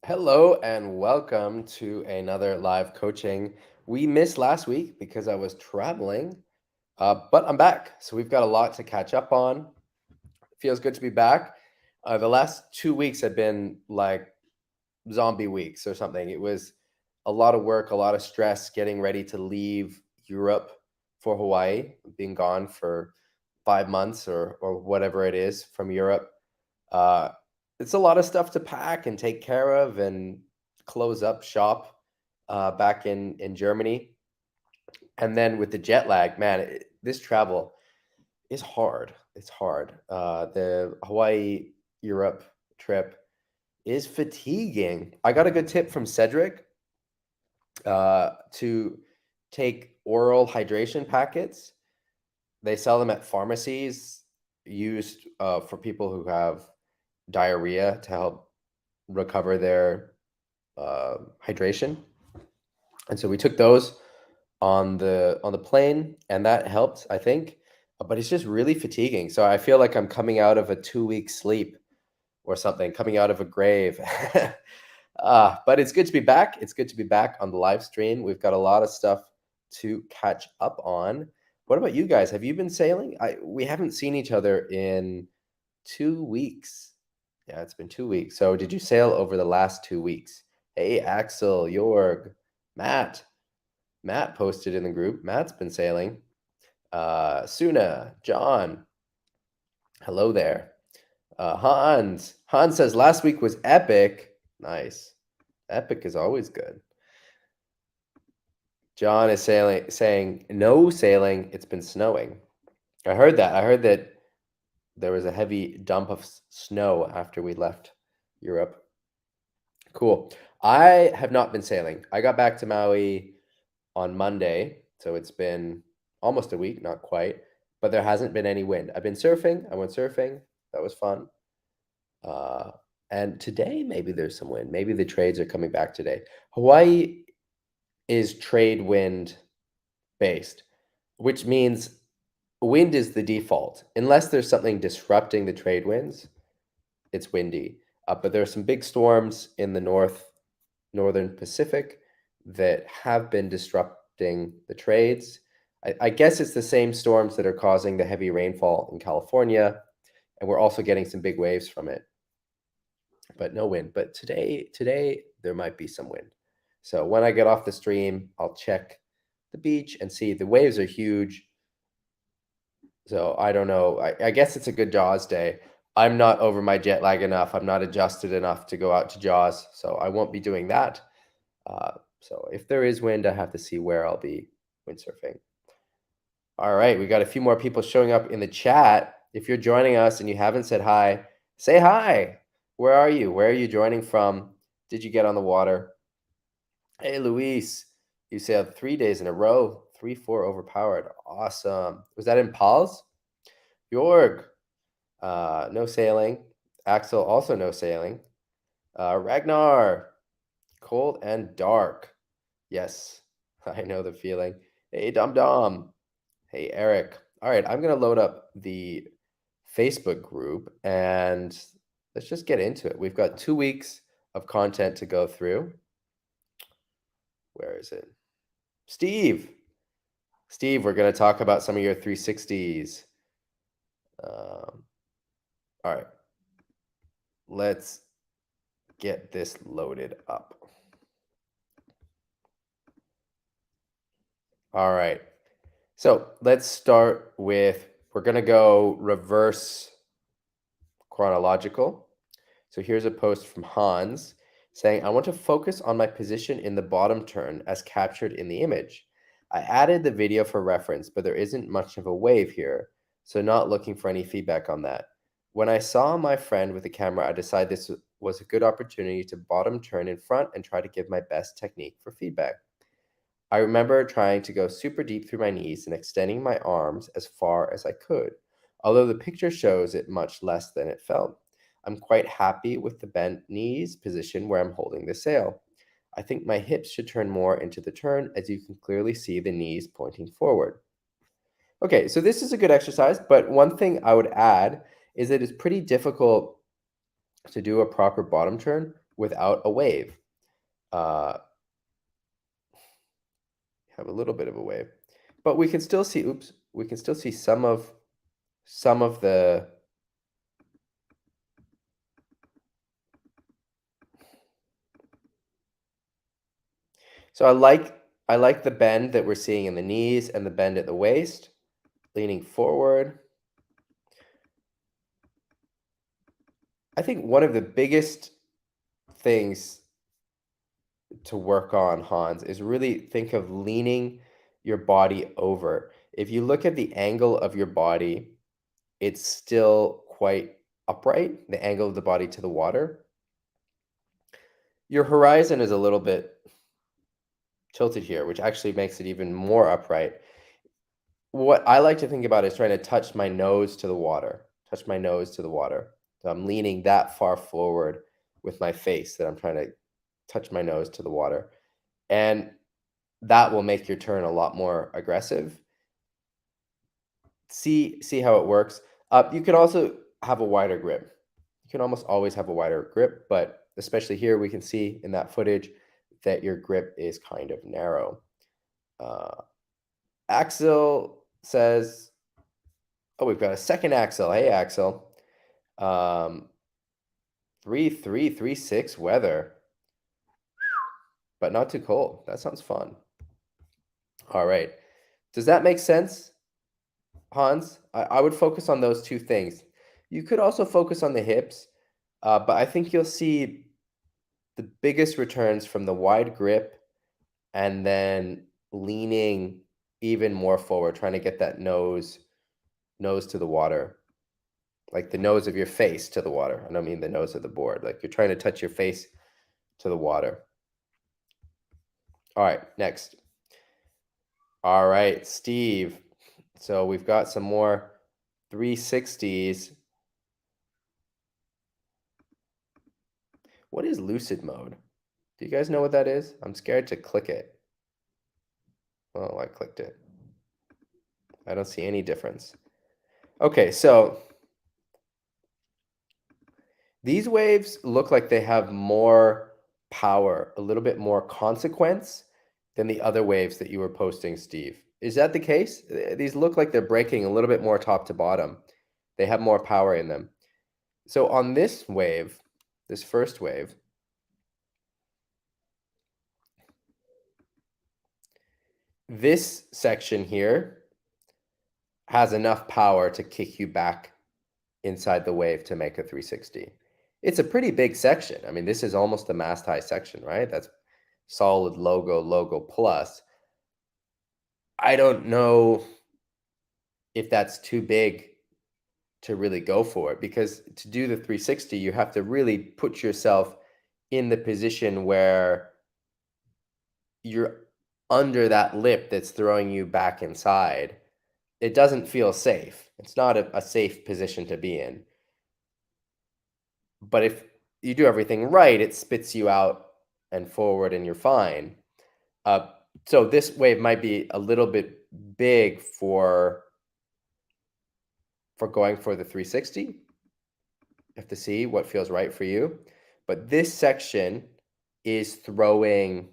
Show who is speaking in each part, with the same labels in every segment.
Speaker 1: Hello and welcome to another live coaching. We missed last week because I was traveling, but I'm back. So we've got a lot to catch up on. Feels good to be back. The last 2 weeks have been like zombie weeks or something. It was a lot of work, a lot of stress getting ready to leave Europe for Hawaii, being gone for 5 months or whatever it is from Europe. Uh, it's a lot of stuff to pack and take care of and close up shop back in Germany. And then with the jet lag, man, this travel is hard. It's hard. The Hawaii Europe trip is fatiguing. I got a good tip from Cedric to take oral hydration packets. They sell them at pharmacies, used for people who have diarrhea to help recover their hydration. And so we took those on the plane, and that helped, I think. But it's just really fatiguing. So I feel like I'm coming out of a 2 week sleep or something, coming out of a grave. But it's good to be back. It's good to be back on the live stream. We've got a lot of stuff to catch up on. What about you guys? Have you been sailing? We haven't seen each other in 2 weeks. Yeah, it's been 2 weeks. So did you sail over the last 2 weeks? Hey, Axel, Jorg, Matt. Matt posted in the group. Matt's been sailing. Suna, John, hello there. Hans. Hans says last week was epic. Nice. Epic is always good. John is saying no sailing. It's been snowing. I heard that. I heard that there was a heavy dump of snow after we left Europe. Cool. I have not been sailing. I got back to Maui on Monday, so it's been almost a week, not quite, but there hasn't been any wind. I've been surfing. I went surfing. That was fun. And today, maybe there's some wind. Maybe the trades are coming back today. Hawaii is trade wind based, which means wind is the default. Unless there's something disrupting the trade winds, it's windy. But there are some big storms in the northern Pacific that have been disrupting the trades. I guess it's the same storms that are causing the heavy rainfall in California, and we're also getting some big waves from it. But no wind. But today there might be some wind. So when I get off the stream, I'll check the beach and see. The waves are huge. So I don't know. I guess it's a good Jaws day. I'm not over my jet lag enough. I'm not adjusted enough to go out to Jaws, so I won't be doing that. So if there is wind, I have to see where I'll be windsurfing. All right, we got a few more people showing up in the chat. If you're joining us and you haven't said hi, say hi. Where are you? Where are you joining from? Did you get on the water? Hey, Luis, you sailed 3 days in a row, 3-4 overpowered. Awesome. Was that in Pals? Jorg, no sailing. Axel, also no sailing. Ragnar, cold and dark. Yes, I know the feeling. Hey, Dom Dom. Hey, Eric. All right, I'm going to load up the Facebook group and let's just get into it. We've got 2 weeks of content to go through. Where is it? Steve, we're going to talk about some of your 360s. All right, let's get this loaded up. All right, so let's start with, we're going to go reverse chronological. So here's a post from Hans saying, I want to focus on my position in the bottom turn as captured in the image. I added the video for reference, but there isn't much of a wave here, so not looking for any feedback on that. When I saw my friend with the camera, I decided this was a good opportunity to bottom turn in front and try to give my best technique for feedback. I remember trying to go super deep through my knees and extending my arms as far as I could, although the picture shows it much less than it felt. I'm quite happy with the bent knees position where I'm holding the sail. I think my hips should turn more into the turn, as you can clearly see the knees pointing forward. Okay, so this is a good exercise, but one thing I would add is that it's pretty difficult to do a proper bottom turn without a wave. Uh, have a little bit of a wave, but we can still see, oops, we can still see some of the, so I like the bend that we're seeing in the knees and the bend at the waist, leaning forward. I think one of the biggest things to work on, Hans, is really think of leaning your body over. If you look at the angle of your body, it's still quite upright, the angle of the body to the water. Your horizon is a little bit tilted here, which actually makes it even more upright. What I like to think about is trying to touch my nose to the water, touch my nose to the water. So I'm leaning that far forward with my face that I'm trying to touch my nose to the water. And that will make your turn a lot more aggressive. See how it works. You can also have a wider grip. You can almost always have a wider grip, but especially here we can see in that footage that your grip is kind of narrow. Axel says, oh, we've got a second Axel. Hey, Axel. 3-3-3-6 weather, but not too cold. That sounds fun. All right. Does that make sense, Hans? I would focus on those two things. You could also focus on the hips, but I think you'll see the biggest returns from the wide grip and then leaning even more forward, trying to get that nose to the water, like the nose of your face to the water. I don't mean the nose of the board. Like you're trying to touch your face to the water. All right, next. All right, Steve. So we've got some more 360s. What is lucid mode? Do you guys know what that is? I'm scared to click it. Oh, I clicked it. I don't see any difference. Okay, so these waves look like they have more power, a little bit more consequence than the other waves that you were posting, Steve. Is that the case? These look like they're breaking a little bit more top to bottom. They have more power in them. So on this wave, this first wave, this section here has enough power to kick you back inside the wave to make a 360. It's a pretty big section. I mean, this is almost the mast high section, right? That's solid logo plus. I don't know if that's too big to really go for it, because to do the 360, you have to really put yourself in the position where you're under that lip that's throwing you back inside. It doesn't feel safe. It's not a safe position to be in. But if you do everything right, it spits you out and forward and you're fine. So this wave might be a little bit big for going for the 360. You have to see what feels right for you. But this section is throwing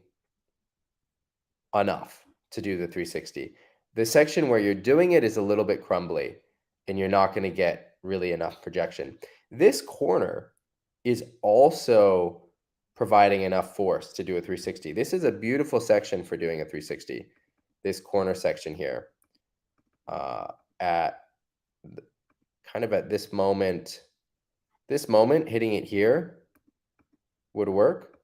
Speaker 1: enough to do the 360. The section where you're doing it is a little bit crumbly and you're not going to get really enough projection. This corner is also providing enough force to do a 360. This is a beautiful section for doing a 360. This corner section here, at kind of at this moment, hitting it here would work.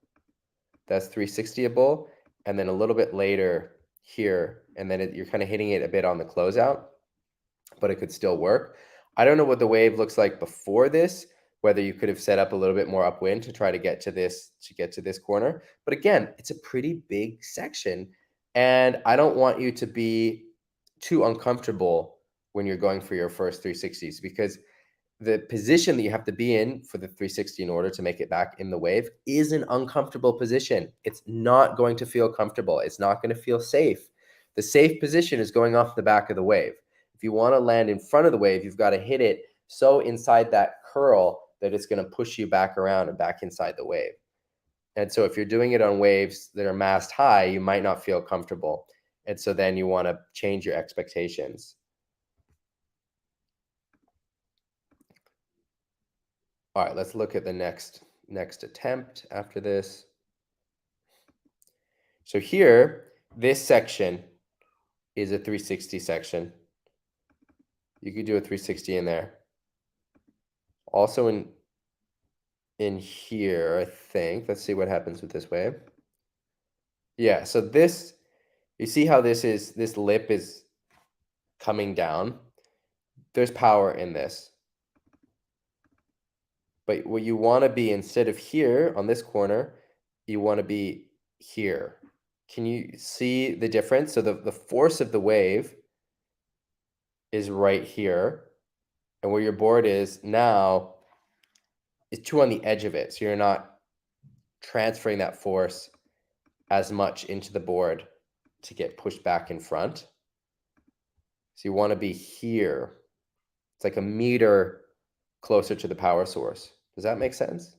Speaker 1: That's 360able. And then a little bit later here, and then you're kind of hitting it a bit on the closeout, but it could still work. I don't know what the wave looks like before this, whether you could have set up a little bit more upwind to try to get to this corner. But again, it's a pretty big section, and I don't want you to be too uncomfortable when you're going for your first 360s, because the position that you have to be in for the 360 in order to make it back in the wave is an uncomfortable position. It's not going to feel comfortable. It's not going to feel safe. The safe position is going off the back of the wave. If you want to land in front of the wave, you've got to hit it so inside that curl that it's going to push you back around and back inside the wave. And so if you're doing it on waves that are mast high, you might not feel comfortable. And so then you want to change your expectations. All right, let's look at the next attempt after this. So here, this section is a 360 section. You could do a 360 in there. Also in here, I think. Let's see what happens with this wave. Yeah, so this, you see how this lip is coming down? There's power in this. But what you want to be, instead of here on this corner, you want to be here. Can you see the difference? So the force of the wave is right here. And where your board is now is too on the edge of it. So you're not transferring that force as much into the board to get pushed back in front. So you want to be here. It's like a meter closer to the power source. Does that make sense?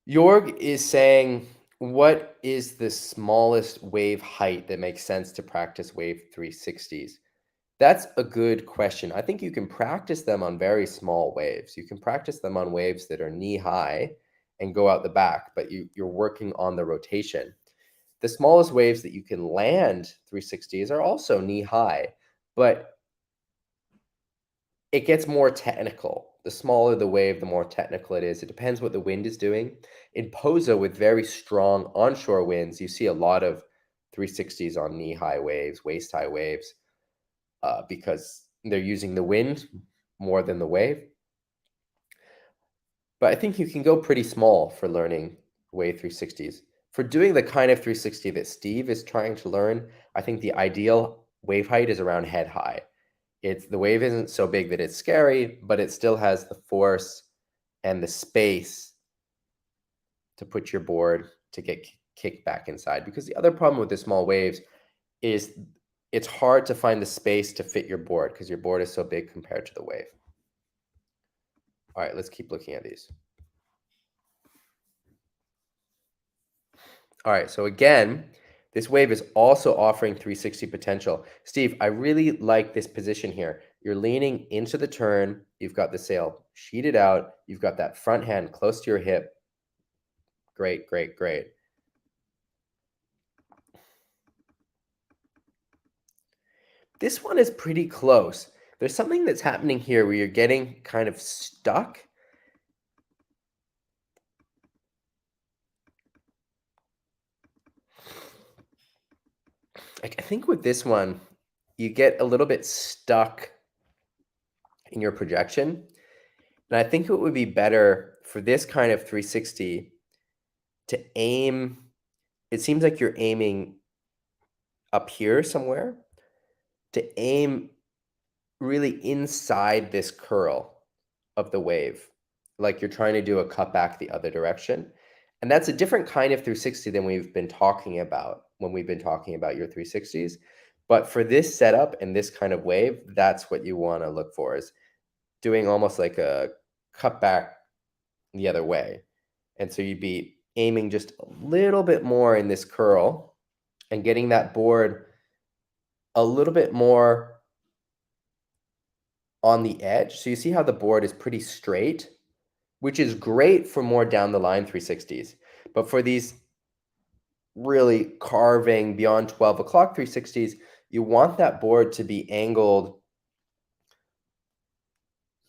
Speaker 1: Jorg is saying, what is the smallest wave height that makes sense to practice wave 360s? That's a good question. I think you can practice them on very small waves. You can practice them on waves that are knee high and go out the back, but you're working on the rotation. The smallest waves that you can land 360s are also knee high, but it gets more technical. The smaller the wave, the more technical it is. It depends what the wind is doing. In Pozo, with very strong onshore winds, you see a lot of 360s on knee-high waves, waist-high waves, because they're using the wind more than the wave. But I think you can go pretty small for learning wave 360s. For doing the kind of 360 that Steve is trying to learn, I think the ideal wave height is around head high. The wave isn't so big that it's scary, but it still has the force and the space to put your board to get kicked back inside. Because the other problem with the small waves is it's hard to find the space to fit your board because your board is so big compared to the wave. All right, let's keep looking at these. All right, so again, this wave is also offering 360 potential. Steve, I really like this position here. You're leaning into the turn. You've got the sail sheeted out. You've got that front hand close to your hip. Great, great, great. This one is pretty close. There's something that's happening here where you're getting kind of stuck. I think with this one, you get a little bit stuck in your projection. And I think it would be better for this kind of 360 to aim. It seems like you're aiming up here somewhere, to aim really inside this curl of the wave, like you're trying to do a cut back the other direction. And that's a different kind of 360 than we've been talking about when we've been talking about your 360s. But for this setup and this kind of wave, that's what you want to look for, is doing almost like a cut back the other way. And so you'd be aiming just a little bit more in this curl and getting that board a little bit more on the edge. So you see how the board is pretty straight, which is great for more down the line 360s. But for these really carving beyond 12 o'clock 360s, you want that board to be angled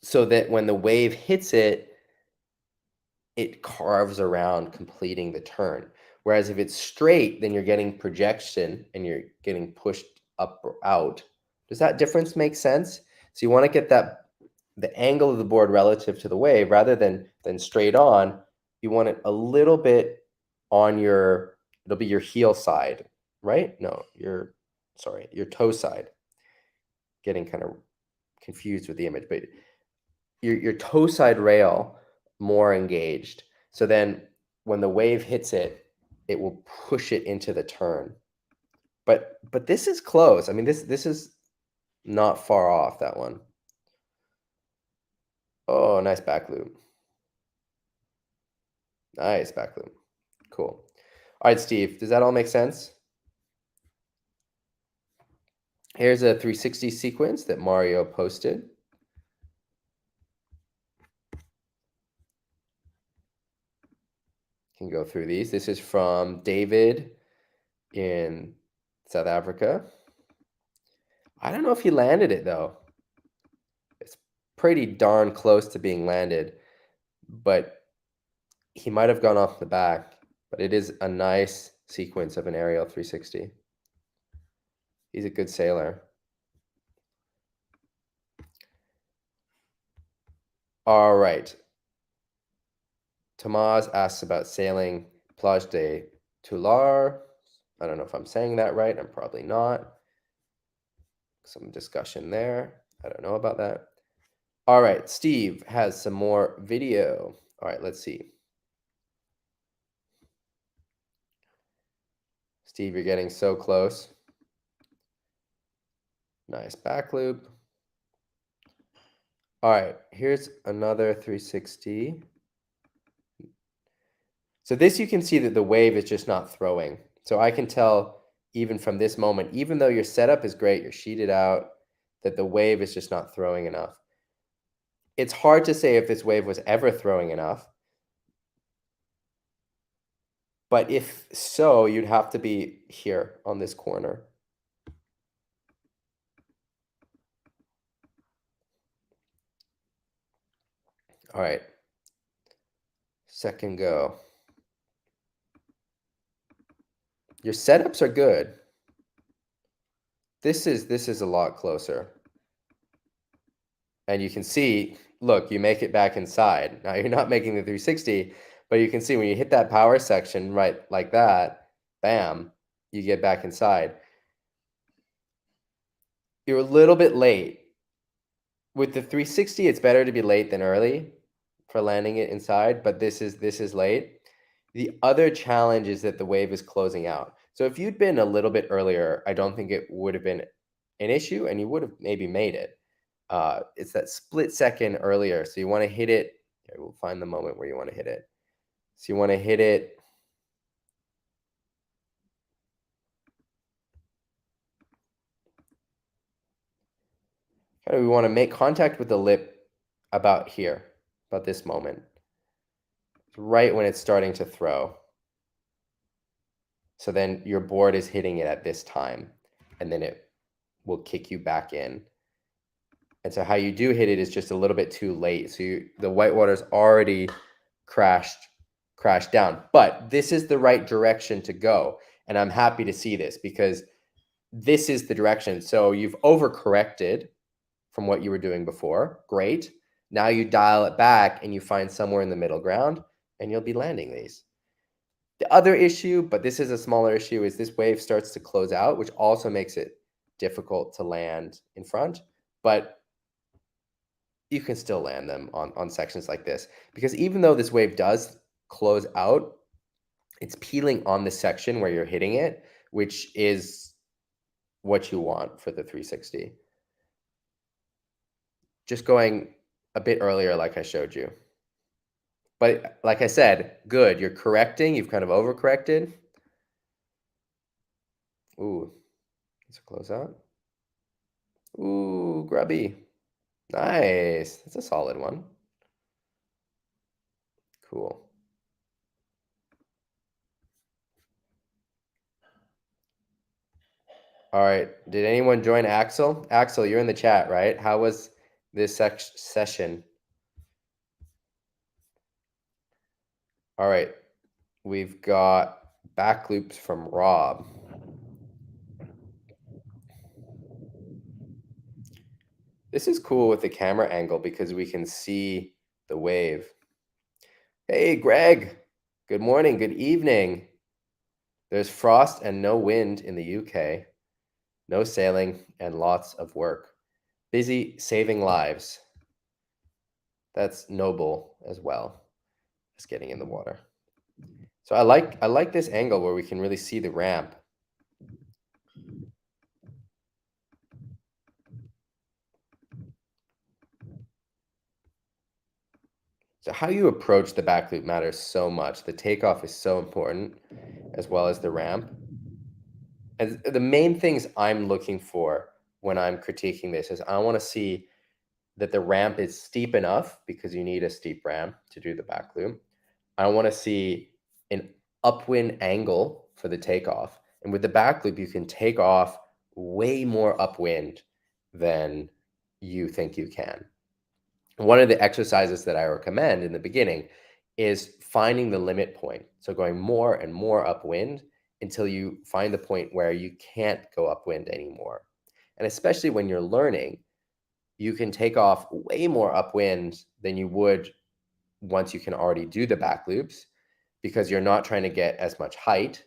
Speaker 1: so that when the wave hits it, it carves around, completing the turn. Whereas if it's straight, then you're getting projection and you're getting pushed up or out. Does that difference make sense? So you want to get the angle of the board relative to the wave rather than straight on. You want it a little bit on it'll be your heel side, right? No, your toe side. Getting kind of confused with the image, but your toe side rail more engaged. So then when the wave hits it, it will push it into the turn. But this is close. I mean, this is not far off, that one. Oh, nice back loop. Nice back loop. Cool. All right, Steve, does that all make sense? Here's a 360 sequence that Mario posted. Can go through these. This is from David in South Africa. I don't know if he landed it though. It's pretty darn close to being landed, but he might have gone off the back. But it is a nice sequence of an aerial 360. He's a good sailor. All right. Tomas asks about sailing Plage de Toular. I don't know if I'm saying that right. I'm probably not. Some discussion there. I don't know about that. All right, Steve has some more video. All right, let's see. Steve, you're getting so close. Nice back loop. All right, here's another 360. So this you can see that the wave is just not throwing. So I can tell even from this moment, even though your setup is great, you're sheeted out, that the wave is just not throwing enough. It's hard to say if this wave was ever throwing enough. But if so, you'd have to be here on this corner. All right. Second go. Your setups are good. This is a lot closer. And you can see, look, you make it back inside. Now you're not making the 360, but you can see when you hit that power section right like that, bam, you get back inside. You're a little bit late. With the 360, it's better to be late than early for landing it inside, but this is late. The other challenge is that the wave is closing out. So if you'd been a little bit earlier, I don't think it would have been an issue, and you would have maybe made it. It's that split second earlier. So you want to hit it. Here, we'll find the moment where you want to hit it. So you want to hit it. We want to make contact with the lip about here, about this moment. Right when it's starting to throw. So then your board is hitting it at this time, and then it will kick you back in. And so how you do hit it is just a little bit too late. So the whitewater's already crashed down. But this is the right direction to go. And I'm happy to see this because this is the direction. So you've overcorrected from what you were doing before. Great. Now you dial it back and you find somewhere in the middle ground and you'll be landing these. The other issue, but this is a smaller issue, is this wave starts to close out, which also makes it difficult to land in front. But you can still land them on sections like this. Because even though this wave does close out, it's peeling on the section where you're hitting it, which is what you want for the 360. Just going a bit earlier like I showed you. But like I said, good. You're correcting. You've kind of overcorrected. Ooh, it's a closeout. Ooh, grubby. Nice. That's a solid one. Cool. All right. Did anyone join Axel? Axel, you're in the chat, right? How was this session? All right. We've got back loops from Rob. This is cool with the camera angle because we can see the wave. Hey, Greg. Good morning. Good evening. There's frost and no wind in the UK. No sailing and lots of work. Busy saving lives. That's noble as well as getting in the water. So I like this angle where we can really see the ramp. So how you approach the back loop matters so much. The takeoff is so important, as well as the ramp. And the main things I'm looking for when I'm critiquing this is I want to see that the ramp is steep enough, because you need a steep ramp to do the back loop. I want to see an upwind angle for the takeoff. And with the back loop, you can take off way more upwind than you think you can. One of the exercises that I recommend in the beginning is finding the limit point. So going more and more upwind until you find the point where you can't go upwind anymore. And especially when you're learning, you can take off way more upwind than you would once you can already do the back loops, because you're not trying to get as much height.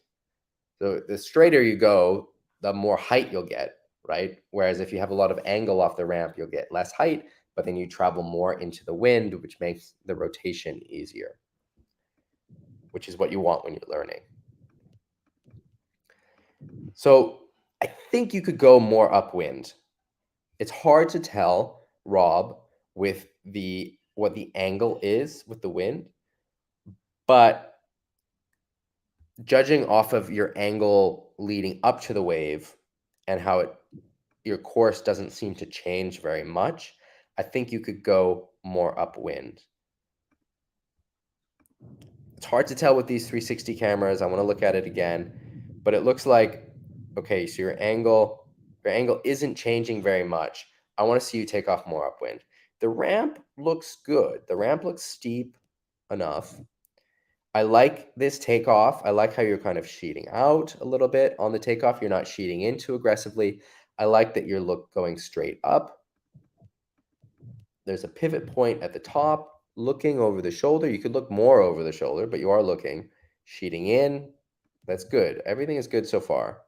Speaker 1: So the straighter you go, the more height you'll get, right? Whereas if you have a lot of angle off the ramp, you'll get less height, but then you travel more into the wind, which makes the rotation easier, which is what you want when you're learning. So I think you could go more upwind. It's hard to tell, Rob, with what the angle is with the wind, but judging off of your angle leading up to the wave and how your course doesn't seem to change very much, I think you could go more upwind. It's hard to tell with these 360 cameras. I want to look at it again, but it looks like, okay, so your angle isn't changing very much. I want to see you take off more upwind. The ramp looks good. The ramp looks steep enough. I like this takeoff. I like how you're kind of sheeting out a little bit on the takeoff. You're not sheeting in too aggressively. I like that you're going straight up. There's a pivot point at the top, looking over the shoulder. You could look more over the shoulder, but you are looking, sheeting in. That's good. Everything is good so far.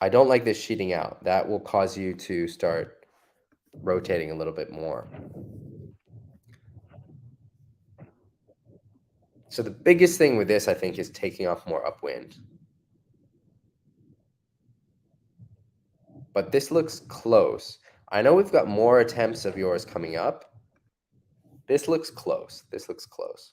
Speaker 1: I don't like this sheeting out. That will cause you to start rotating a little bit more. So the biggest thing with this, I think, is taking off more upwind. But this looks close. I know we've got more attempts of yours coming up. This looks close. This looks close.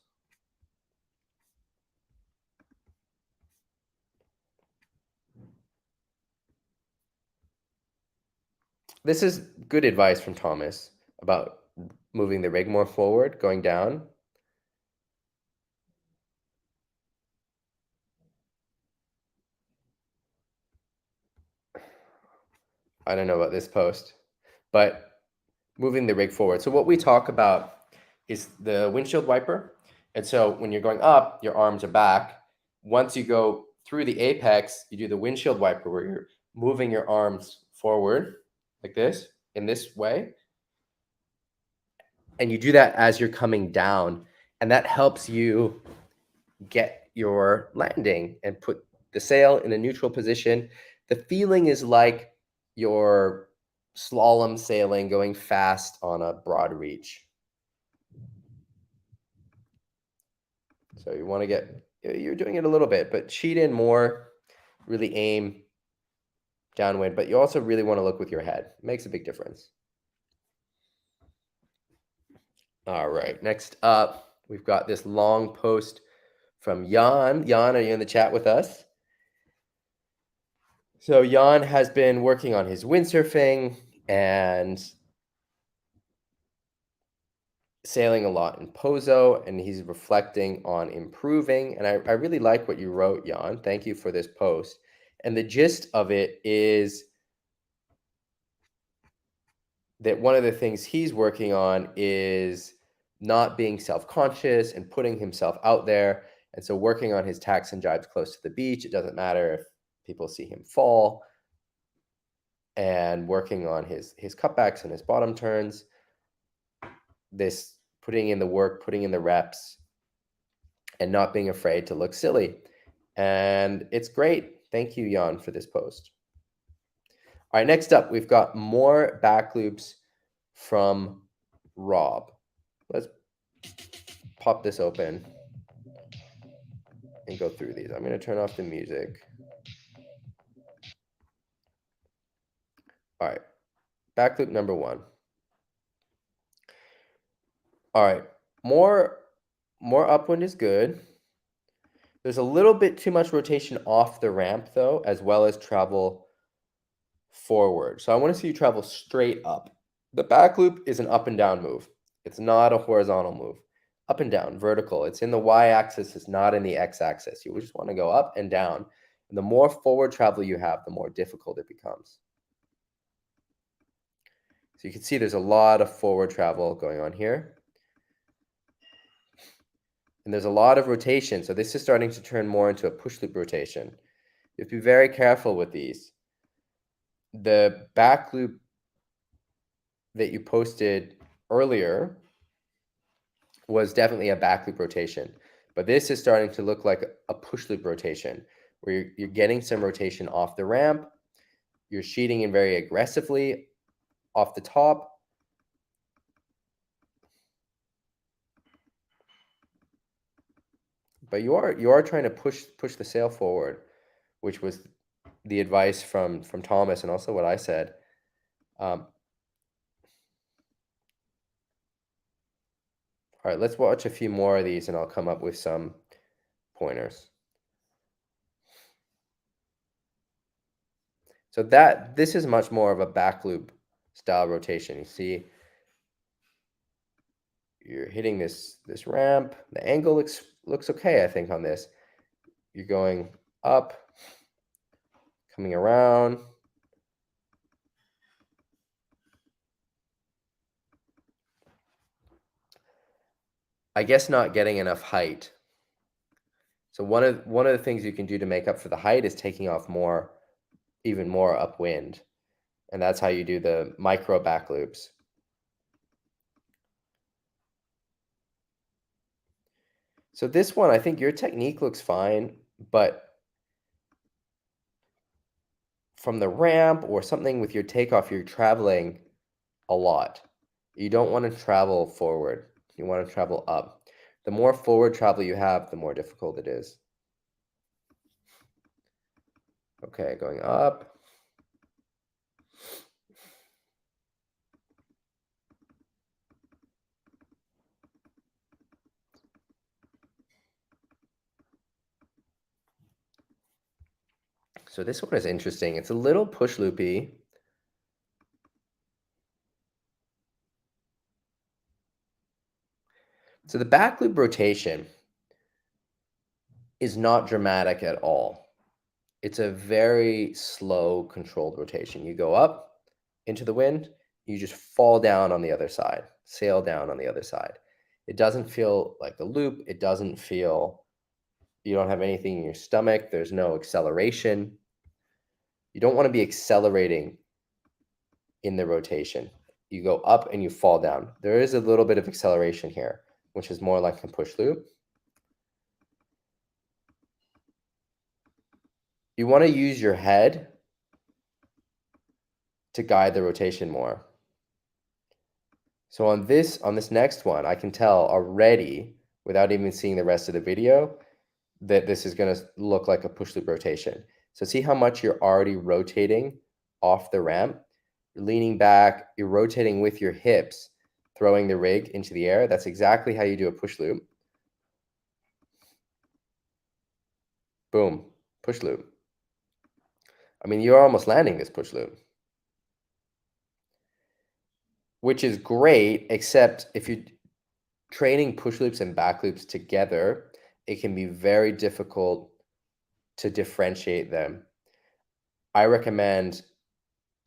Speaker 1: This is good advice from Thomas about moving the rig more forward, going down. I don't know about this post, but moving the rig forward. So what we talk about is the windshield wiper. And so when you're going up, your arms are back. Once you go through the apex, you do the windshield wiper where you're moving your arms forward like this, in this way. And you do that as you're coming down. And that helps you get your landing and put the sail in a neutral position. The feeling is like you're slalom sailing, going fast on a broad reach. So you want to get, you're doing it a little bit, but sheet in more, really aim downwind, but you also really want to look with your head. It makes a big difference. All right, next up, we've got this long post from Jan. Jan, are you in the chat with us? So Jan has been working on his windsurfing and sailing a lot in Pozo, and he's reflecting on improving. And I really like what you wrote, Jan. Thank you for this post. And the gist of it is that one of the things he's working on is not being self-conscious and putting himself out there. And so working on his tacks and jibes close to the beach. It doesn't matter if people see him fall. And working on his cutbacks and his bottom turns. This putting in the work, putting in the reps, and not being afraid to look silly. And it's great. Thank you, Jan, for this post. All right, next up, we've got more back loops from Rob. Let's pop this open and go through these. I'm going to turn off the music. All right. Back loop number 1. All right, more upwind is good. There's a little bit too much rotation off the ramp though, as well as travel forward. So I want to see you travel straight up. The back loop is an up and down move. It's not a horizontal move. Up and down, vertical. It's in the y-axis, it's not in the x-axis. You just want to go up and down. And the more forward travel you have, the more difficult it becomes. So you can see there's a lot of forward travel going on here. And there's a lot of rotation. So this is starting to turn more into a push loop rotation. You have to be very careful with these. The back loop that you posted earlier was definitely a back loop rotation, but this is starting to look like a push loop rotation where you're getting some rotation off the ramp. You're sheeting in very aggressively off the top. But you are trying to push the sail forward, which was the advice from Thomas and also what I said. All right, let's watch a few more of these and I'll come up with some pointers. So this is much more of a back loop style rotation. You see, you're hitting this ramp. The angle looks okay, I think, on this. You're going up, coming around. I guess not getting enough height. So one of the things you can do to make up for the height is taking off even more upwind. And that's how you do the micro back loops. So this one, I think your technique looks fine, but from the ramp or something with your takeoff, you're traveling a lot. You don't want to travel forward. You want to travel up. The more forward travel you have, the more difficult it is. Okay, going up. So this one is interesting. It's a little push loopy. So the back loop rotation is not dramatic at all. It's a very slow, controlled rotation. You go up into the wind, you just fall down on the other side, sail down on the other side. It doesn't feel like a loop. It doesn't feel, you don't have anything in your stomach. There's no acceleration. You don't want to be accelerating in the rotation. You go up and you fall down. There is a little bit of acceleration here, which is more like a push loop. You want to use your head to guide the rotation more. So on this next one, I can tell already, without even seeing the rest of the video, that this is going to look like a push loop rotation. So see how much you're already rotating off the ramp? You're leaning back, you're rotating with your hips, throwing the rig into the air. That's exactly how you do a push loop. Boom, push loop. I mean, you're almost landing this push loop, which is great, except if you're training push loops and back loops together, it can be very difficult to differentiate them. I recommend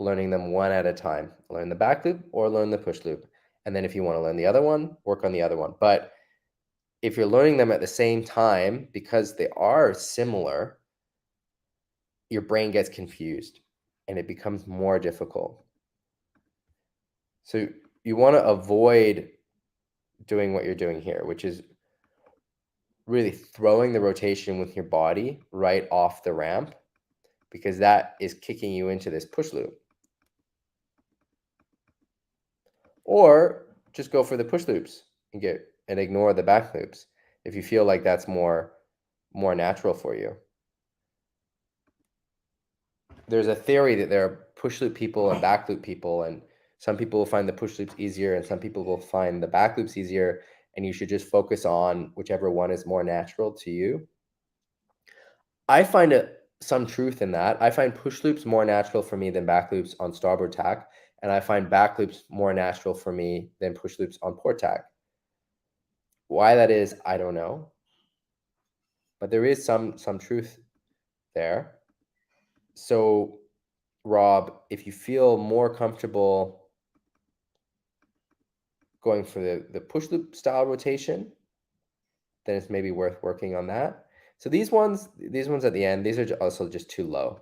Speaker 1: learning them one at a time. Learn the back loop or learn the push loop. And then if you want to learn the other one, work on the other one. But if you're learning them at the same time, because they are similar, your brain gets confused and it becomes more difficult. So you want to avoid doing what you're doing here, which is really throwing the rotation with your body right off the ramp, because that is kicking you into this push loop. Or just go for the push loops and ignore the back loops if you feel like that's more natural for you. There's a theory that there are push loop people and back loop people, and Some people will find the push loops easier and some people will find the back loops easier, and you should just focus on whichever one is more natural to you. I find some truth in that. I find push loops more natural for me than back loops on starboard tack, and I find back loops more natural for me than push loops on port tack. Why that is, I don't know, but there is some truth there. So, Rob, if you feel more comfortable going for the push loop style rotation, then it's maybe worth working on that. So these ones at the end, these are also just too low.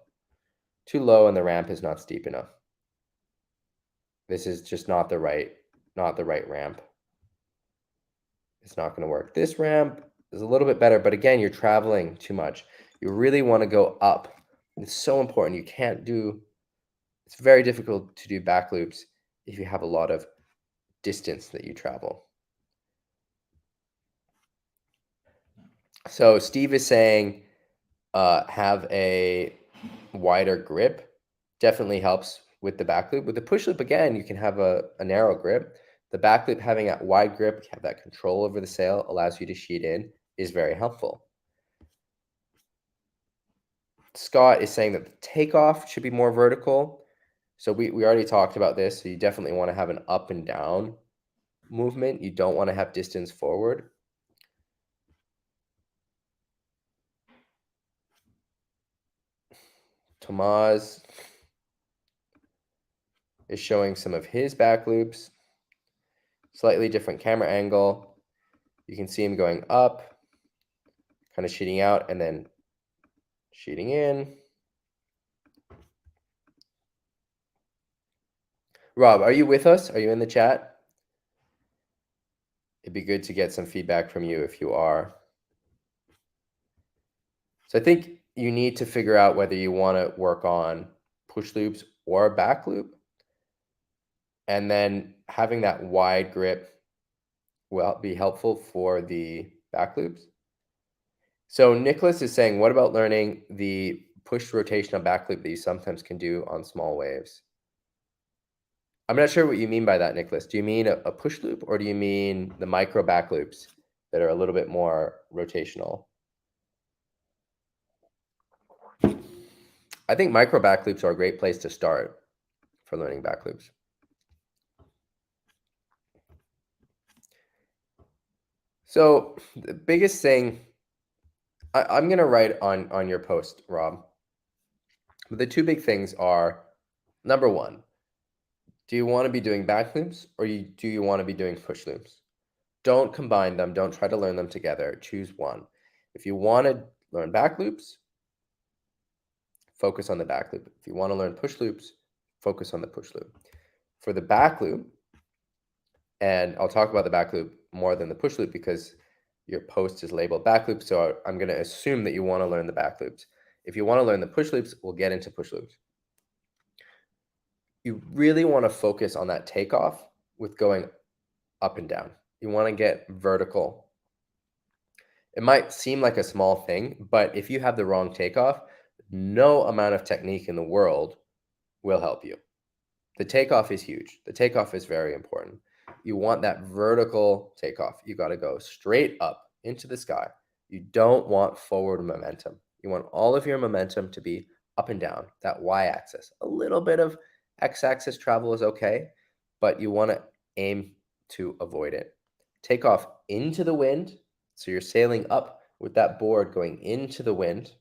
Speaker 1: Too low, and the ramp is not steep enough. This is just not the right ramp. It's not going to work. This ramp is a little bit better, but again, you're traveling too much. You really want to go up. It's so important. You can't do, it's very difficult to do back loops if you have a lot of distance that you travel. So Steve is saying have a wider grip. Definitely helps with the back loop. With the push loop, again, you can have a narrow grip. The back loop, having that wide grip, have that control over the sail, allows you to sheet in, is very helpful. Scott is saying that the takeoff should be more vertical. So we already talked about this. So you definitely want to have an up and down movement. You don't want to have distance forward. Tomas is showing some of his back loops. Slightly different camera angle. You can see him going up, kind of sheeting out, and then sheeting in. Rob, are you with us? Are you in the chat? It'd be good to get some feedback from you if you are. So I think you need to figure out whether you want to work on push loops or back loop. And then having that wide grip will be helpful for the back loops. So Nicholas is saying, what about learning the push rotational back loop that you sometimes can do on small waves? I'm not sure what you mean by that, Nicholas. Do you mean a push loop, or do you mean the micro back loops that are a little bit more rotational? I think micro back loops are a great place to start for learning back loops. So the biggest thing, I'm going to write on your post, Rob. But the two big things are, number one, do you want to be doing back loops, or do you want to be doing push loops? Don't combine them. Don't try to learn them together. Choose one. If you want to learn back loops, focus on the back loop. If you want to learn push loops, focus on the push loop. For the back loop, and I'll talk about the back loop more than the push loop because your post is labeled back loop, so I'm going to assume that you want to learn the back loops. If you want to learn the push loops, we'll get into push loops. You really want to focus on that takeoff with going up and down. You want to get vertical. It might seem like a small thing, but if you have the wrong takeoff, no amount of technique in the world will help you. The takeoff is huge. The takeoff is very important. You want that vertical takeoff. You got to go straight up into the sky. You don't want forward momentum. You want all of your momentum to be up and down, that y-axis. A little bit of x-axis travel is okay, but you want to aim to avoid it. Take off into the wind. So you're sailing up with that board going into the wind.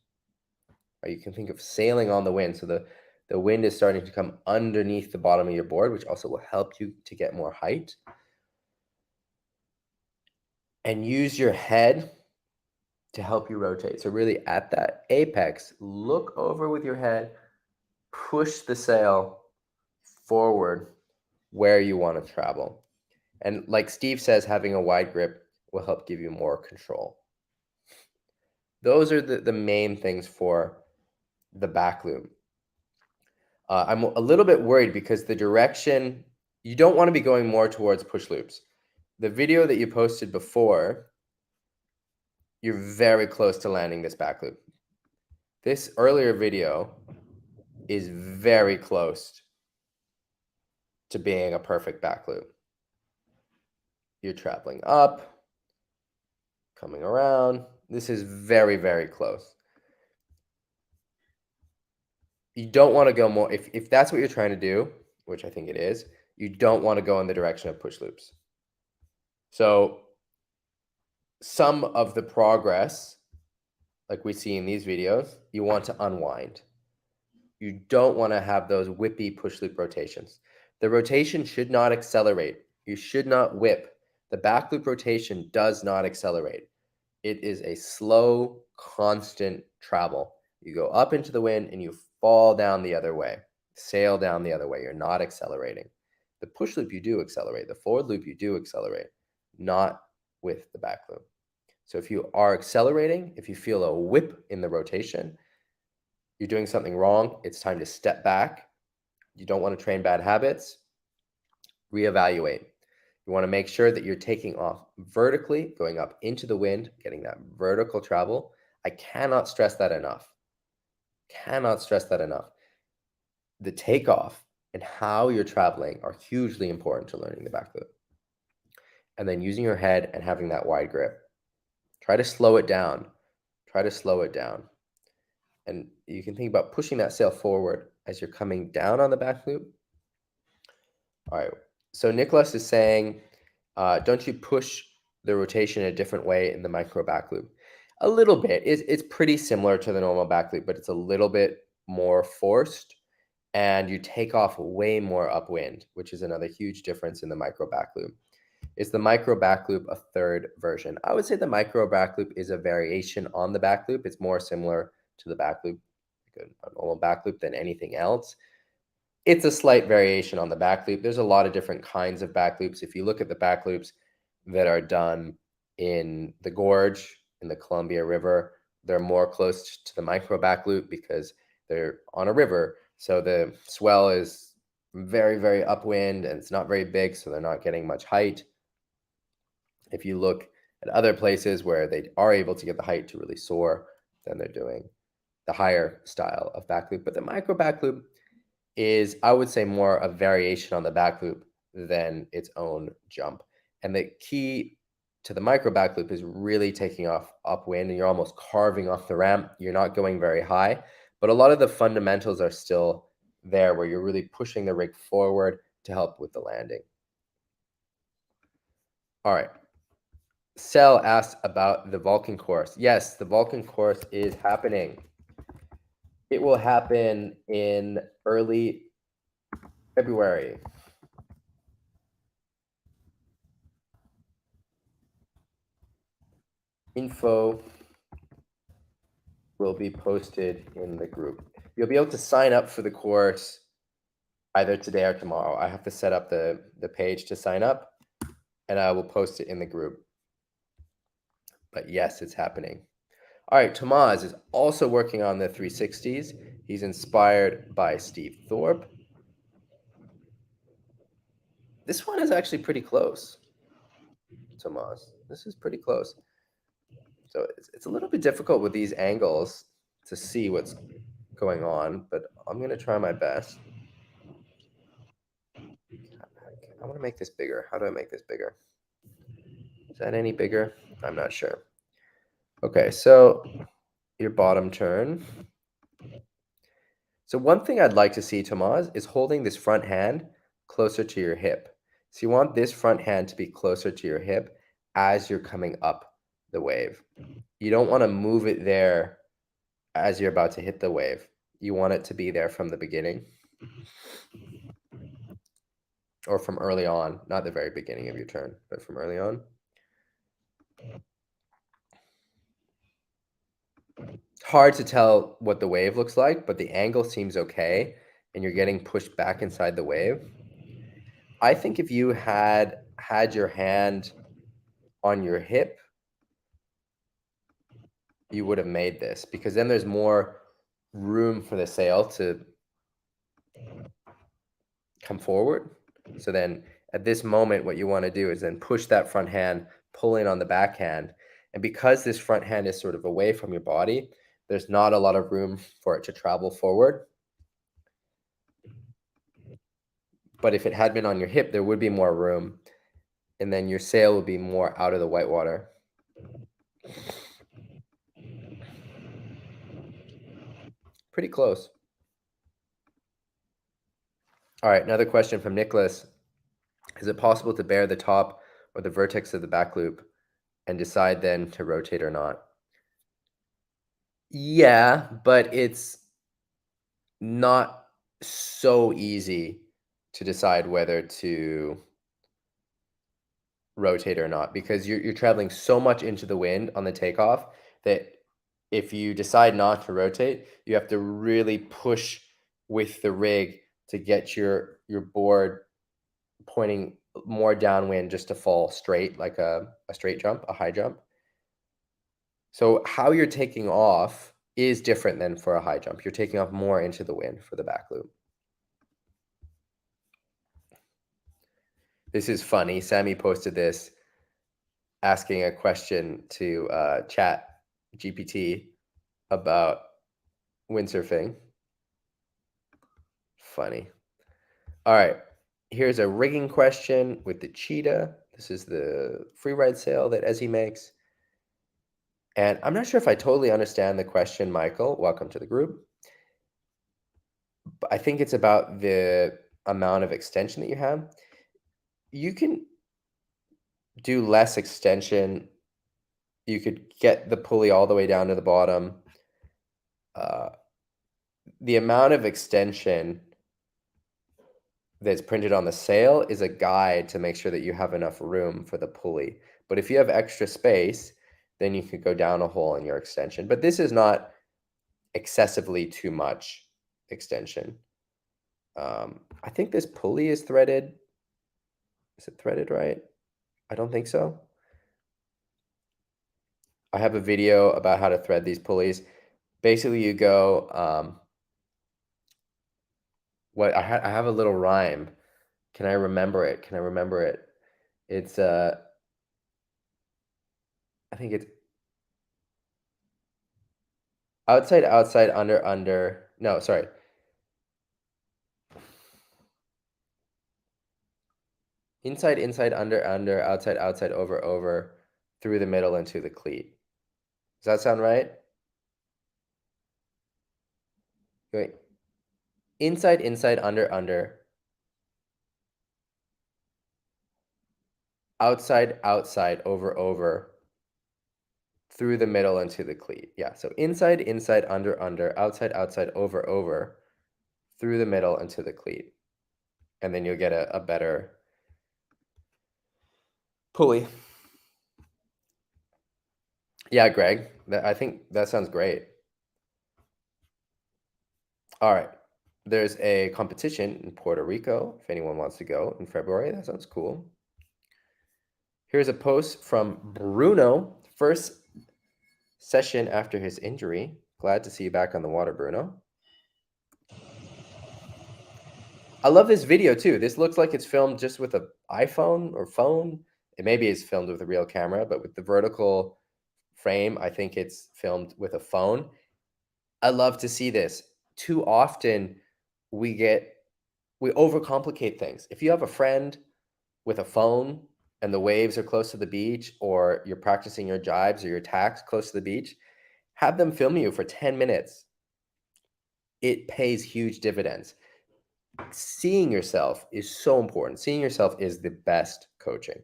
Speaker 1: Or you can think of sailing on the wind. So the wind is starting to come underneath the bottom of your board, which also will help you to get more height. And use your head to help you rotate. So really at that apex, look over with your head, push the sail forward where you want to travel. And like Steve says, having a wide grip will help give you more control. Those are the main things for the back loop. I'm a little bit worried because the direction, you don't want to be going more towards push loops. The video that you posted before, you're very close to landing this back loop. This earlier video is very close to being a perfect back loop. You're traveling up, coming around. This is very, very close. You don't want to go more, if that's what you're trying to do, which I think it is, you don't want to go in the direction of push loops. So some of the progress, like we see in these videos, you want to unwind. You don't want to have those whippy push loop rotations. The rotation should not accelerate. You should not whip. The back loop rotation does not accelerate. It is a slow, constant travel. You go up into the wind and you fall down the other way, sail down the other way. You're not accelerating. The push loop, you do accelerate. The forward loop, you do accelerate, not with the back loop. So if you are accelerating, if you feel a whip in the rotation, you're doing something wrong. It's time to step back. You don't want to train bad habits. Reevaluate. You want to make sure that you're taking off vertically, going up into the wind, getting that vertical travel. I cannot stress that enough. Cannot stress that enough. The takeoff and how you're traveling are hugely important to learning the back loop. And then using your head and having that wide grip. Try to slow it down. Try to slow it down. And you can think about pushing that sail forward as you're coming down on the back loop. All right. So Nicholas is saying, don't you push the rotation in a different way in the micro back loop? A little bit. It's pretty similar to the normal back loop, but it's a little bit more forced. And you take off way more upwind, which is another huge difference in the micro back loop. Is the micro back loop a third version? I would say the micro back loop is a variation on the back loop. It's more similar to the back loop, like a normal back loop, than anything else. It's a slight variation on the back loop. There's a lot of different kinds of back loops. If you look at the back loops that are done in the gorge, in the Columbia River, they're more close to the micro back loop because they're on a river. So the swell is very, very upwind and it's not very big, so they're not getting much height. If you look at other places where they are able to get the height to really soar, then they're doing the higher style of back loop. But the micro back loop is, I would say, more a variation on the back loop than its own jump. And the key to the micro back loop is really taking off upwind, and you're almost carving off the ramp. You're not going very high, but a lot of the fundamentals are still there where you're really pushing the rig forward to help with the landing. All right. Sel asked about the Vulcan course. Yes, the Vulcan course is happening. It will happen in early February. Info will be posted in the group. You'll be able to sign up for the course either today or tomorrow. I have to set up the page to sign up, and I will post it in the group. But yes, it's happening. All right, Tomas is also working on the 360s. He's inspired by Steve Thorpe. This one is actually pretty close, Tomas. This is pretty close. So it's a little bit difficult with these angles to see what's going on, but I'm going to try my best. I want to make this bigger. How do I make this bigger? Is that any bigger? I'm not sure. Okay, so your bottom turn. So one thing I'd like to see, Tomas, is holding this front hand closer to your hip. So you want this front hand to be closer to your hip as you're coming up the wave. You don't want to move it there as you're about to hit the wave. You want it to be there from the beginning or from early on, not the very beginning of your turn, but from early on. It's hard to tell what the wave looks like, but the angle seems okay, and you're getting pushed back inside the wave. I think if you had your hand on your hip, you would have made this, because then there's more room for the sail to come forward. So then at this moment, what you want to do is then push that front hand, pull in on the backhand. And because this front hand is sort of away from your body, there's not a lot of room for it to travel forward. But if it had been on your hip, there would be more room, and then your sail would be more out of the white water. Pretty close. All right, another question from Nicholas. Is it possible to bear the top or the vertex of the back loop and decide then to rotate or not? Yeah, but it's not so easy to decide whether to rotate or not, because you're traveling so much into the wind on the takeoff that if you decide not to rotate, you have to really push with the rig to get your board pointing more downwind just to fall straight, like a straight jump, a high jump. So how you're taking off is different than for a high jump. You're taking off more into the wind for the back loop. This is funny. Sammy posted this asking a question to Chat GPT about windsurfing. Funny. All right. Here's a rigging question with the cheetah. This is the freeride sail that Ezzy makes. And I'm not sure if I totally understand the question, Michael. Welcome to the group. But I think it's about the amount of extension that you have. You can do less extension. You could get the pulley all the way down to the bottom. The amount of extension that's printed on the sail is a guide to make sure that you have enough room for the pulley. But if you have extra space, then you could go down a hole in your extension. But this is not excessively too much extension. I think this pulley is threaded. Is it threaded right? I don't think so. I have a video about how to thread these pulleys. Basically, you go, I have a little rhyme. Can I remember it? Can I remember it? It's, I think it's outside, outside, under, under. No, sorry. Inside, inside, under, under, outside, outside, over, over, through the middle into the cleat. Does that sound right? Wait. Inside, inside, under, under. Outside, outside, over, over. Through the middle into the cleat. Yeah, so inside, inside, under, under, outside, outside, over, over. Through the middle into the cleat. And then you'll get a better pulley. Yeah, Greg, I think that sounds great. All right. There's a competition in Puerto Rico if anyone wants to go in February. That sounds cool. Here's a post from Bruno. First session after his injury. Glad to see you back on the water, Bruno. I love this video too. This looks like it's filmed just with an iPhone or phone. It maybe is filmed with a real camera, but with the vertical frame, I think it's filmed with a phone. I love to see this. Too often we overcomplicate things. If you have a friend with a phone and the waves are close to the beach, or you're practicing your jibes or your tacks close to the beach, have them film you for 10 minutes. It pays huge dividends. Seeing yourself is so important. Seeing yourself is the best coaching.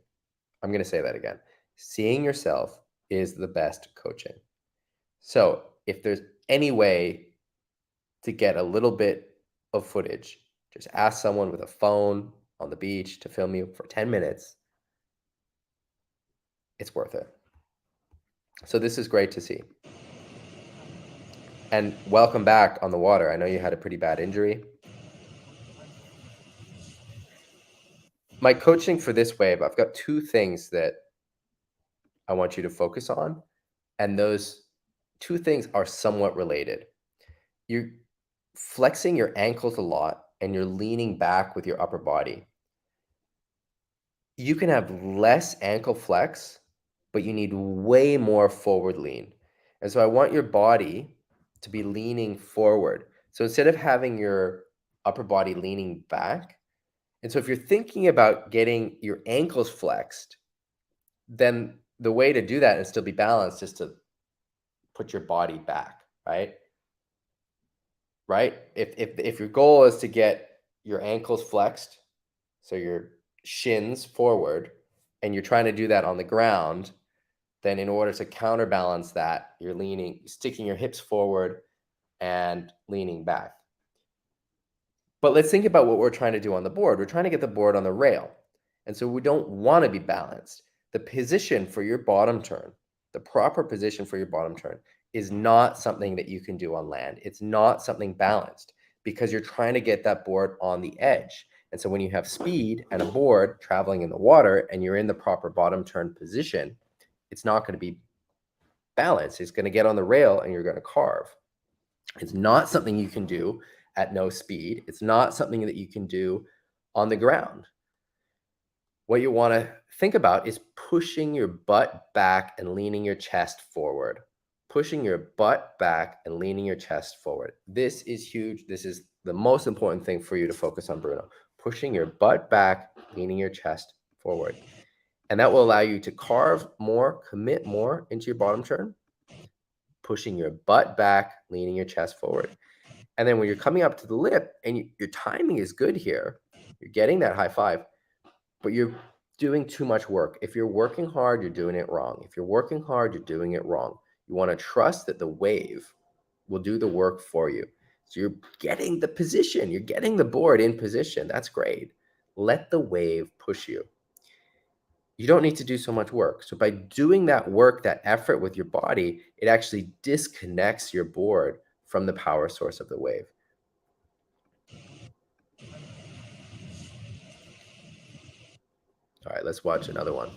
Speaker 1: I'm going to say that again. Seeing yourself is the best coaching. So if there's any way to get a little bit of footage, just ask someone with a phone on the beach to film you for 10 minutes. It's worth it. So this is great to see. And welcome back on the water. I know you had a pretty bad injury. My coaching for this wave, I've got two things that I want you to focus on. And those two things are somewhat related. You're flexing your ankles a lot and you're leaning back with your upper body. You can have less ankle flex, but you need way more forward lean. And so I want your body to be leaning forward. So instead of having your upper body leaning back, And so if you're thinking about getting your ankles flexed, then the way to do that and still be balanced is to put your body back, right? Right? If your goal is to get your ankles flexed, so your shins forward, and you're trying to do that on the ground, then in order to counterbalance that, you're sticking your hips forward and leaning back. But let's think about what we're trying to do on the board. We're trying to get the board on the rail. And so we don't want to be balanced. The position for your bottom turn, the proper position for your bottom turn, is not something that you can do on land. It's not something balanced because you're trying to get that board on the edge. And so when you have speed and a board traveling in the water and you're in the proper bottom turn position, it's not going to be balanced. It's going to get on the rail and you're going to carve. It's not something you can do at no speed. It's not something that you can do on the ground. What you want to think about is pushing your butt back and leaning your chest forward. Pushing your butt back and leaning your chest forward. This is huge. This is the most important thing for you to focus on, Bruno. Pushing your butt back, leaning your chest forward. And that will allow you to carve more, commit more into your bottom turn. Pushing your butt back, leaning your chest forward. And then when you're coming up to the lip and your timing is good here, you're getting that high five, but you're doing too much work. If you're working hard, you're doing it wrong. If you're working hard, you're doing it wrong. You want to trust that the wave will do the work for you. So you're getting the position, you're getting the board in position. That's great. Let the wave push you. You don't need to do so much work. So by doing that work, that effort with your body, it actually disconnects your board from the power source of the wave. All right, let's watch another one.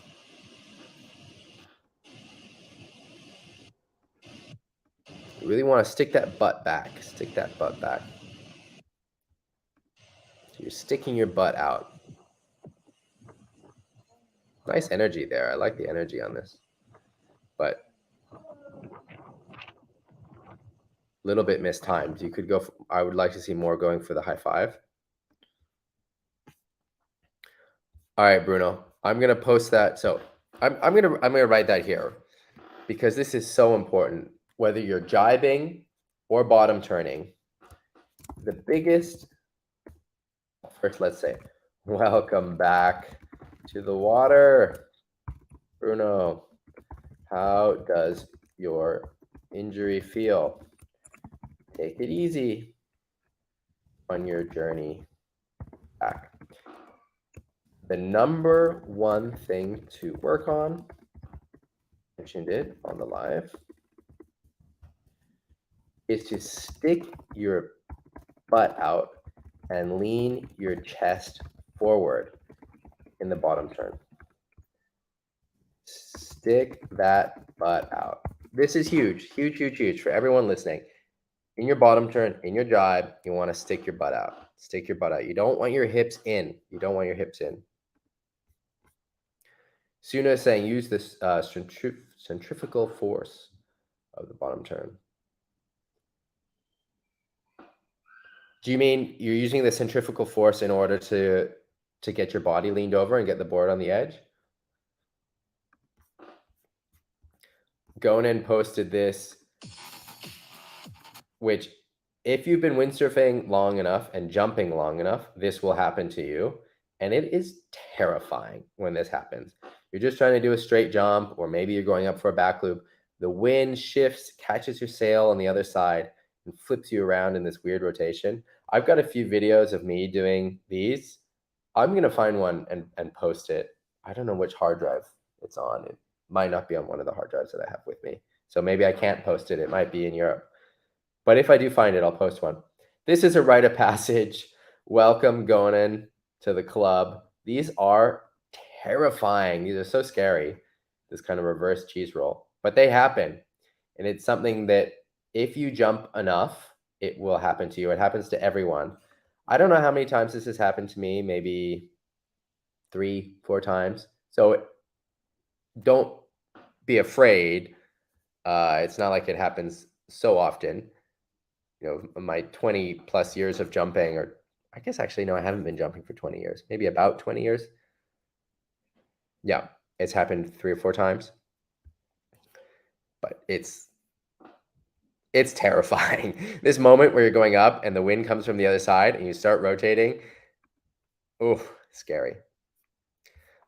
Speaker 1: You really want to stick that butt back. Stick that butt back. So you're sticking your butt out. Nice energy there. I like the energy on this. But a little bit mistimed. You could go I would like to see more going for the high five. All right, Bruno. I'm going to post that. So I'm going to write that here because this is so important. Whether you're jibing or bottom turning, the biggest, first let's say, welcome back to the water. Bruno, how does your injury feel? Take it easy on your journey back. The number one thing to work on, mentioned it on the live, is to stick your butt out and lean your chest forward in the bottom turn. Stick that butt out. This is huge, huge, huge, huge for everyone listening. In your bottom turn, in your jibe, you want to stick your butt out. Stick your butt out. You don't want your hips in. You don't want your hips in. Suna is saying use this centrifugal force of the bottom turn. Do you mean you're using the centrifugal force in order to get your body leaned over and get the board on the edge? Gonan posted this, which if you've been windsurfing long enough and jumping long enough, this will happen to you. And it is terrifying when this happens. You're just trying to do a straight jump, or maybe you're going up for a back loop. The wind shifts, catches your sail on the other side, and flips you around in this weird rotation. I've got a few videos of me doing these. I'm going to find one and post it. I don't know which hard drive it's on. It might not be on one of the hard drives that I have with me. So maybe I can't post it. It might be in Europe. But if I do find it, I'll post one. This is a rite of passage. Welcome, Gonan, to the club. These are terrifying. These are so scary, this kind of reverse cheese roll. But they happen. And it's something that if you jump enough, it will happen to you. It happens to everyone. I don't know how many times this has happened to me, maybe 3, 4 times. So don't be afraid. It's not like it happens so often. You know, my 20 plus years of jumping, or I guess actually, no, I haven't been jumping for 20 years. Maybe about 20 years. Yeah, it's happened 3 or 4 times. But it's terrifying. This moment where you're going up and the wind comes from the other side and you start rotating. Oh, scary.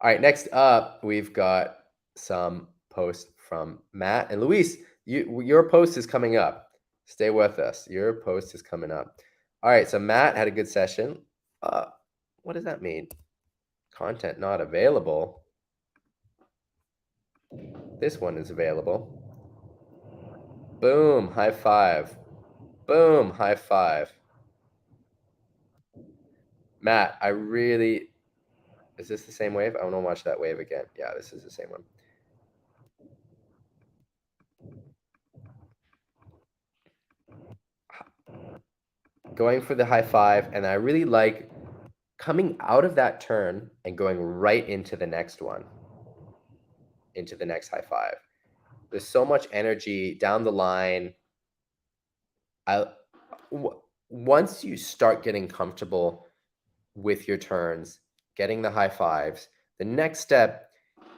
Speaker 1: All right, next up, we've got some posts from Matt and Luis. Your post is coming up. Stay with us. Your post is coming up. All right, so Matt had a good session. What does that mean? Content not available. This one is available. Boom, high five. Boom, high five. Matt, I really... Is this the same wave? I want to watch that wave again. Yeah, this is the same one. Going for the high five, and I really like coming out of that turn and going right into the next one, into the next high five. There's so much energy down the line. Once you start getting comfortable with your turns, getting the high fives, the next step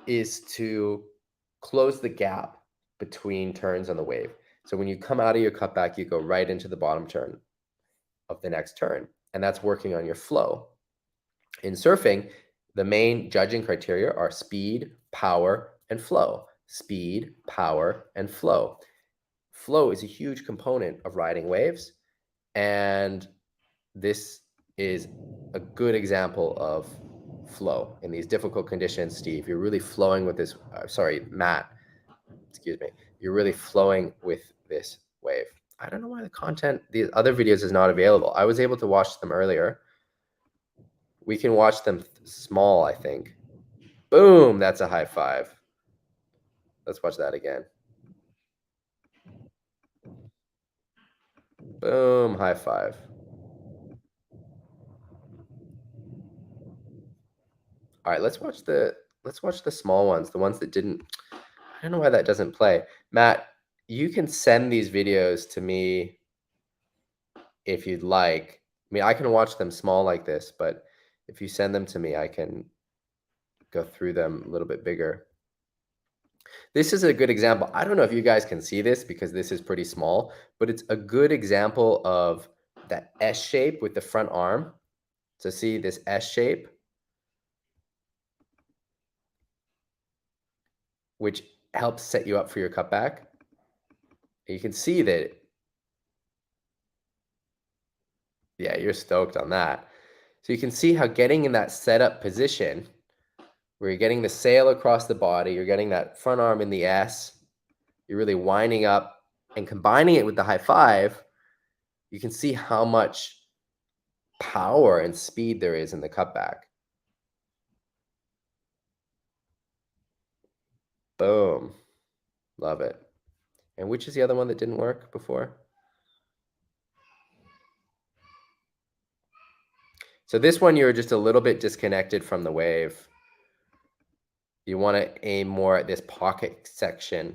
Speaker 1: is to close the gap between turns on the wave. So when you come out of your cutback, you go right into the bottom turn of the next turn, and that's working on your flow. In surfing, the main judging criteria are speed, power, and flow. Speed, power, and flow. Flow is a huge component of riding waves, and this is a good example of flow in these difficult conditions. Steve, you're really flowing with this. Matt, excuse me. You're really flowing with this wave. I don't know why the other videos is not available. I was able to watch them earlier. We can watch them small, I think. Boom, that's a high five. Let's watch that again. Boom, high five. All right, let's watch the small ones, the ones that didn't. I don't know why that doesn't play. Matt, you can send these videos to me if you'd like. I mean, I can watch them small like this, but if you send them to me, I can go through them a little bit bigger. This is a good example. I don't know if you guys can see this because this is pretty small, but it's a good example of that S shape with the front arm. So see this S shape, which helps set you up for your cutback. You can see that, yeah, you're stoked on that. So you can see how getting in that setup position where you're getting the sail across the body, you're getting that front arm in the S, you're really winding up and combining it with the high five, you can see how much power and speed there is in the cutback. Boom. Love it. And which is the other one that didn't work before? So this one, you're just a little bit disconnected from the wave. You want to aim more at this pocket section.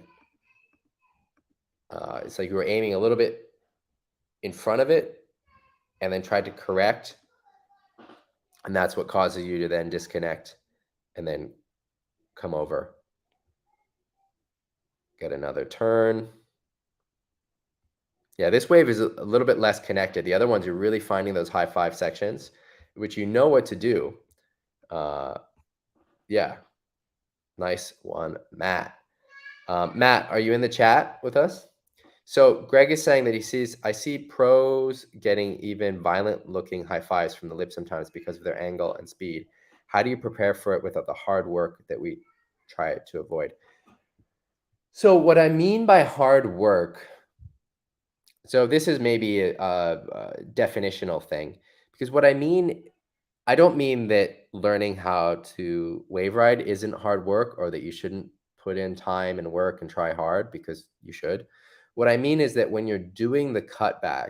Speaker 1: It's like you were aiming a little bit in front of it and then tried to correct. And that's what causes you to then disconnect and then come over. Get another turn. Yeah, this wave is a little bit less connected. The other ones, you're really finding those high five sections, which you know what to do. Yeah, nice one, Matt. Matt, are you in the chat with us? So Greg is saying that I see pros getting even violent looking high fives from the lip sometimes because of their angle and speed. How do you prepare for it without the hard work that we try to avoid? So what I mean by hard work, so this is maybe a definitional thing, because what I mean, I don't mean that learning how to wave ride isn't hard work or that you shouldn't put in time and work and try hard, because you should. What I mean is that when you're doing the cutback,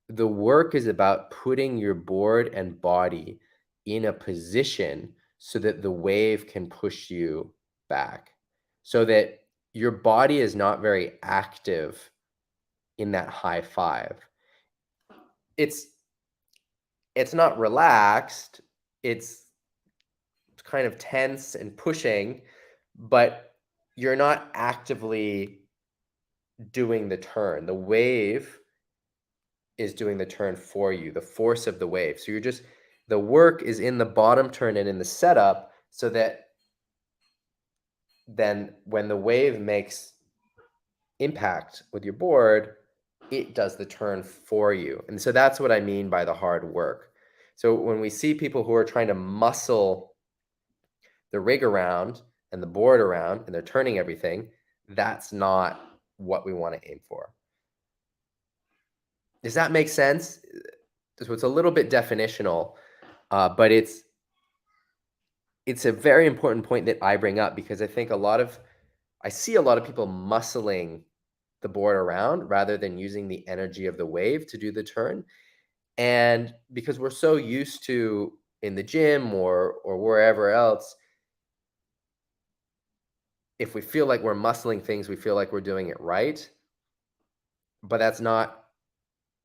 Speaker 1: the work is about putting your board and body in a position so that the wave can push you back, so that your body is not very active in that high five. It's it's not relaxed, it's kind of tense and pushing, but you're not actively doing the turn. The wave is doing the turn for you, the force of the wave. So you're just, the work is in the bottom turn and in the setup, so that then when the wave makes impact with your board, it does the turn for you. And so that's what I mean by the hard work. So when we see people who are trying to muscle the rig around and the board around and they're turning everything, that's not what we want to aim for. Does that make sense? So it's a little bit definitional, but it's a very important point that I bring up, because I think I see a lot of people muscling the board around rather than using the energy of the wave to do the turn. And because we're so used to, in the gym or wherever else, if we feel like we're muscling things, we feel like we're doing it right, but that's not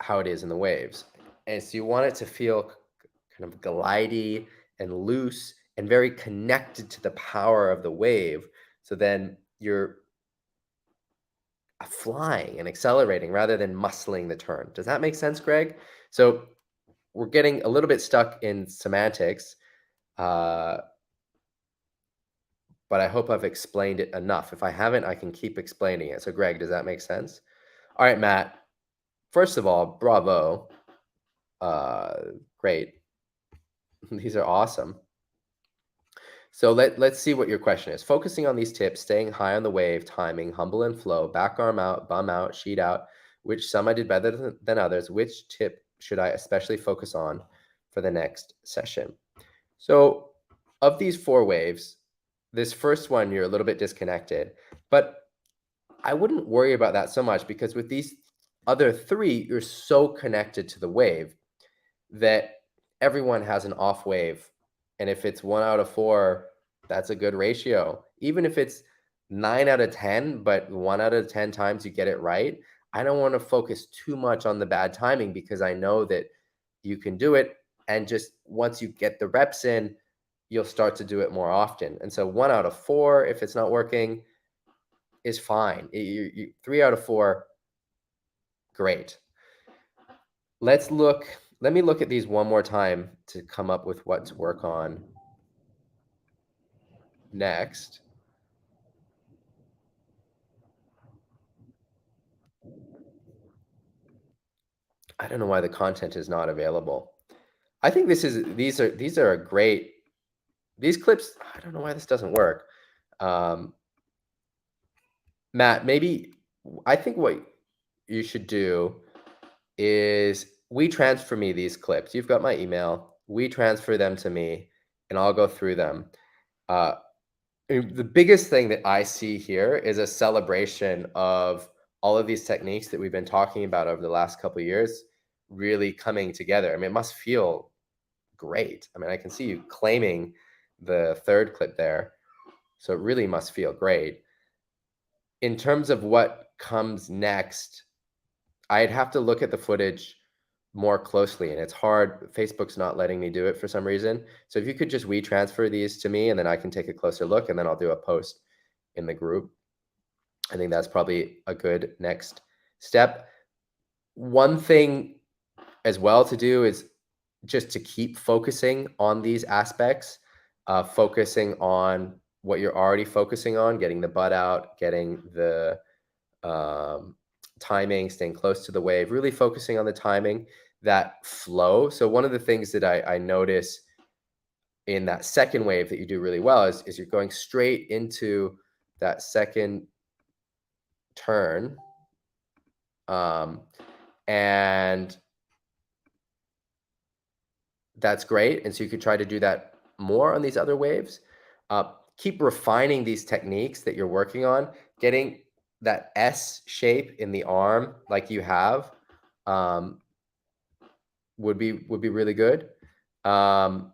Speaker 1: how it is in the waves. And so you want it to feel kind of glidey and loose and very connected to the power of the wave. So then you're flying and accelerating rather than muscling the turn. Does that make sense, Greg? So we're getting a little bit stuck in semantics, but I hope I've explained it enough. If I haven't, I can keep explaining it. So Greg, does that make sense? All right, Matt. First of all, bravo. Great. These are awesome. So let's see what your question is. Focusing on these tips, staying high on the wave, timing, humble and flow, back arm out, bum out, sheet out, which some I did better than others. Which tip should I especially focus on for the next session? So of these 4 waves, this first one, you're a little bit disconnected, but I wouldn't worry about that so much, because with these other 3, you're so connected to the wave that everyone has an off wave. And if it's 1 out of 4, that's a good ratio. Even if it's 9 out of 10, but 1 out of 10 times you get it right, I don't want to focus too much on the bad timing, because I know that you can do it. And just once you get the reps in, you'll start to do it more often. And so 1 out of 4, if it's not working, is fine. 3 out of 4, great. Let me look at these one more time to come up with what to work on next. I don't know why the content is not available. I think these are a great, these clips, I don't know why this doesn't work. Matt, maybe, I think what you should do is transfer me these clips. You've got my email. Transfer them to me, and I'll go through them. The biggest thing that I see here is a celebration of all of these techniques that we've been talking about over the last couple of years really coming together. I mean, it must feel great. I mean, I can see you claiming the 3rd clip there. So it really must feel great. In terms of what comes next, I'd have to look at the footage more closely, and it's hard. Facebook's not letting me do it for some reason. So if you could just transfer these to me, and then I can take a closer look, and then I'll do a post in the group. I think that's probably a good next step. One thing as well to do is just to keep focusing on these aspects, focusing on what you're already focusing on, getting the butt out, getting the timing, staying close to the wave, really focusing on the timing, that flow. So one of the things that I notice in that second wave that you do really well is you're going straight into that second turn. And that's great. And so you could try to do that more on these other waves. Keep refining these techniques that you're working on, getting that S shape in the arm like you have, would be really good. And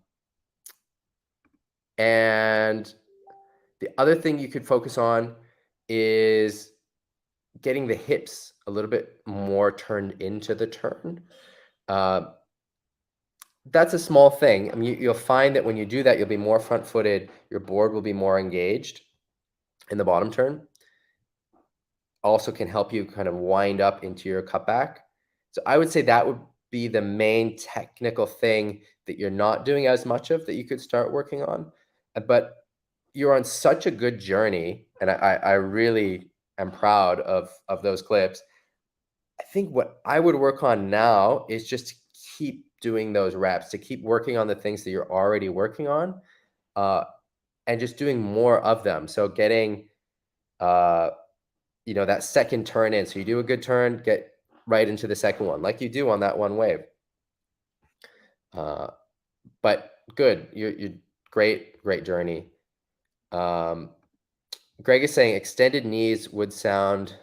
Speaker 1: the other thing you could focus on is getting the hips a little bit more turned into the turn. That's a small thing. I mean, you'll find that when you do that, you'll be more front-footed, your board will be more engaged in the bottom turn. Also can help you kind of wind up into your cutback. So I would say that would be the main technical thing that you're not doing as much of that you could start working on. But you're on such a good journey, and I really am proud of those clips. I think what I would work on now is just to keep doing those reps, to keep working on the things that you're already working on, uh, and just doing more of them. So getting, uh, that second turn in. So you do a good turn, get right into the second one, like you do on that one wave. Uh, but good, you're great journey. Um, Greg is saying extended knees would sound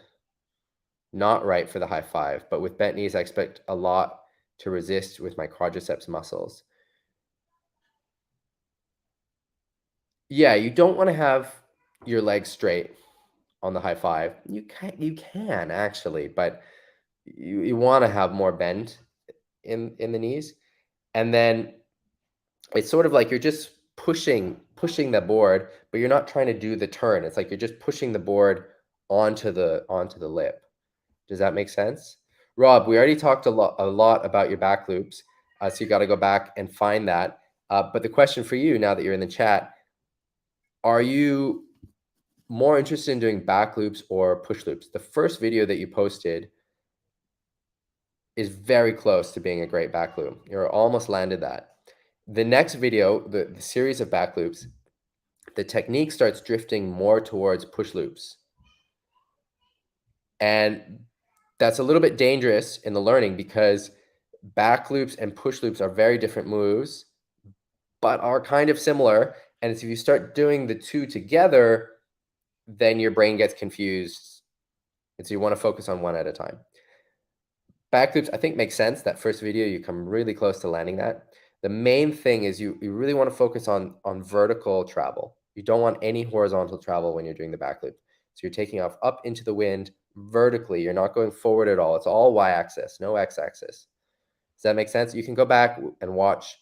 Speaker 1: not right for the high five, but with bent knees, I expect a lot to resist with my quadriceps muscles. Yeah, you don't want to have your legs straight on the high five. You can actually, but you want to have more bend in the knees. And then it's sort of like you're just pushing the board, but you're not trying to do the turn. It's like you're just pushing the board onto the lip. Does that make sense? Rob, we already talked a lot about your back loops, so you got to go back and find that. But the question for you now that you're in the chat, are you more interested in doing back loops or push loops? The first video that you posted is very close to being a great back loop. You're almost landed that. The next video, the series of back loops, the technique starts drifting more towards push loops. And that's a little bit dangerous in the learning because back loops and push loops are very different moves, but are kind of similar. And if you start doing the two together, then your brain gets confused. And so you want to focus on one at a time. Back loops, I think, makes sense. That first video, you come really close to landing that. The main thing is you really want to focus on vertical travel. You don't want any horizontal travel when you're doing the back loop. So you're taking off up into the wind vertically. You're not going forward at all. It's all y-axis, no x-axis. Does that make sense? You can go back and watch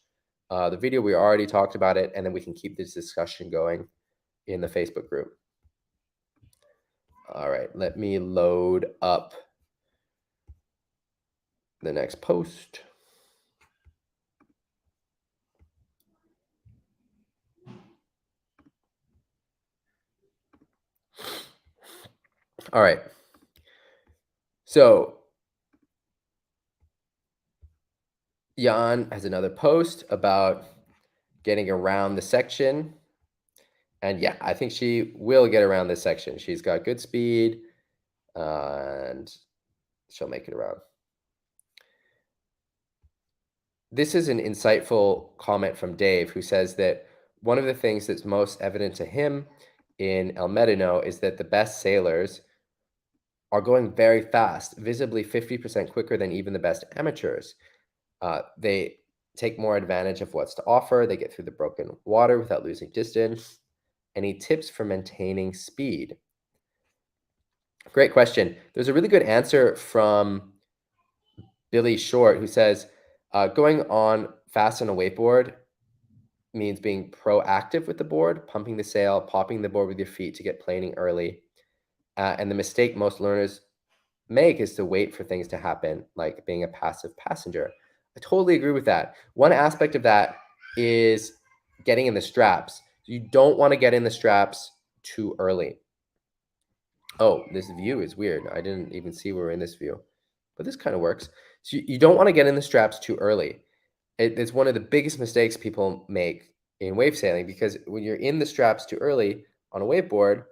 Speaker 1: the video. We already talked about it, and then we can keep this discussion going in the Facebook group. All right, let me load up the next post. All right. So Jan has another post about getting around the section. And yeah, I think she will get around this section. She's got good speed, and she'll make it around. This is an insightful comment from Dave, who says that one of the things that's most evident to him in El Medino is that the best sailors are going very fast, visibly 50% quicker than even the best amateurs. They take more advantage of what's to offer. They get through the broken water without losing distance. Any tips for maintaining speed? Great question. There's a really good answer from Billy Short, who says, going on fast on a wakeboard means being proactive with the board, pumping the sail, popping the board with your feet to get planing early. And the mistake most learners make is to wait for things to happen, like being a passive passenger. I totally agree with that. One aspect of that is getting in the straps. You don't want to get in the straps too early. Oh, this view is weird. I didn't even see we were in this view, but this kind of works. So you don't want to get in the straps too early. It's one of the biggest mistakes people make in wave sailing, because when you're in the straps too early on a wakeboard,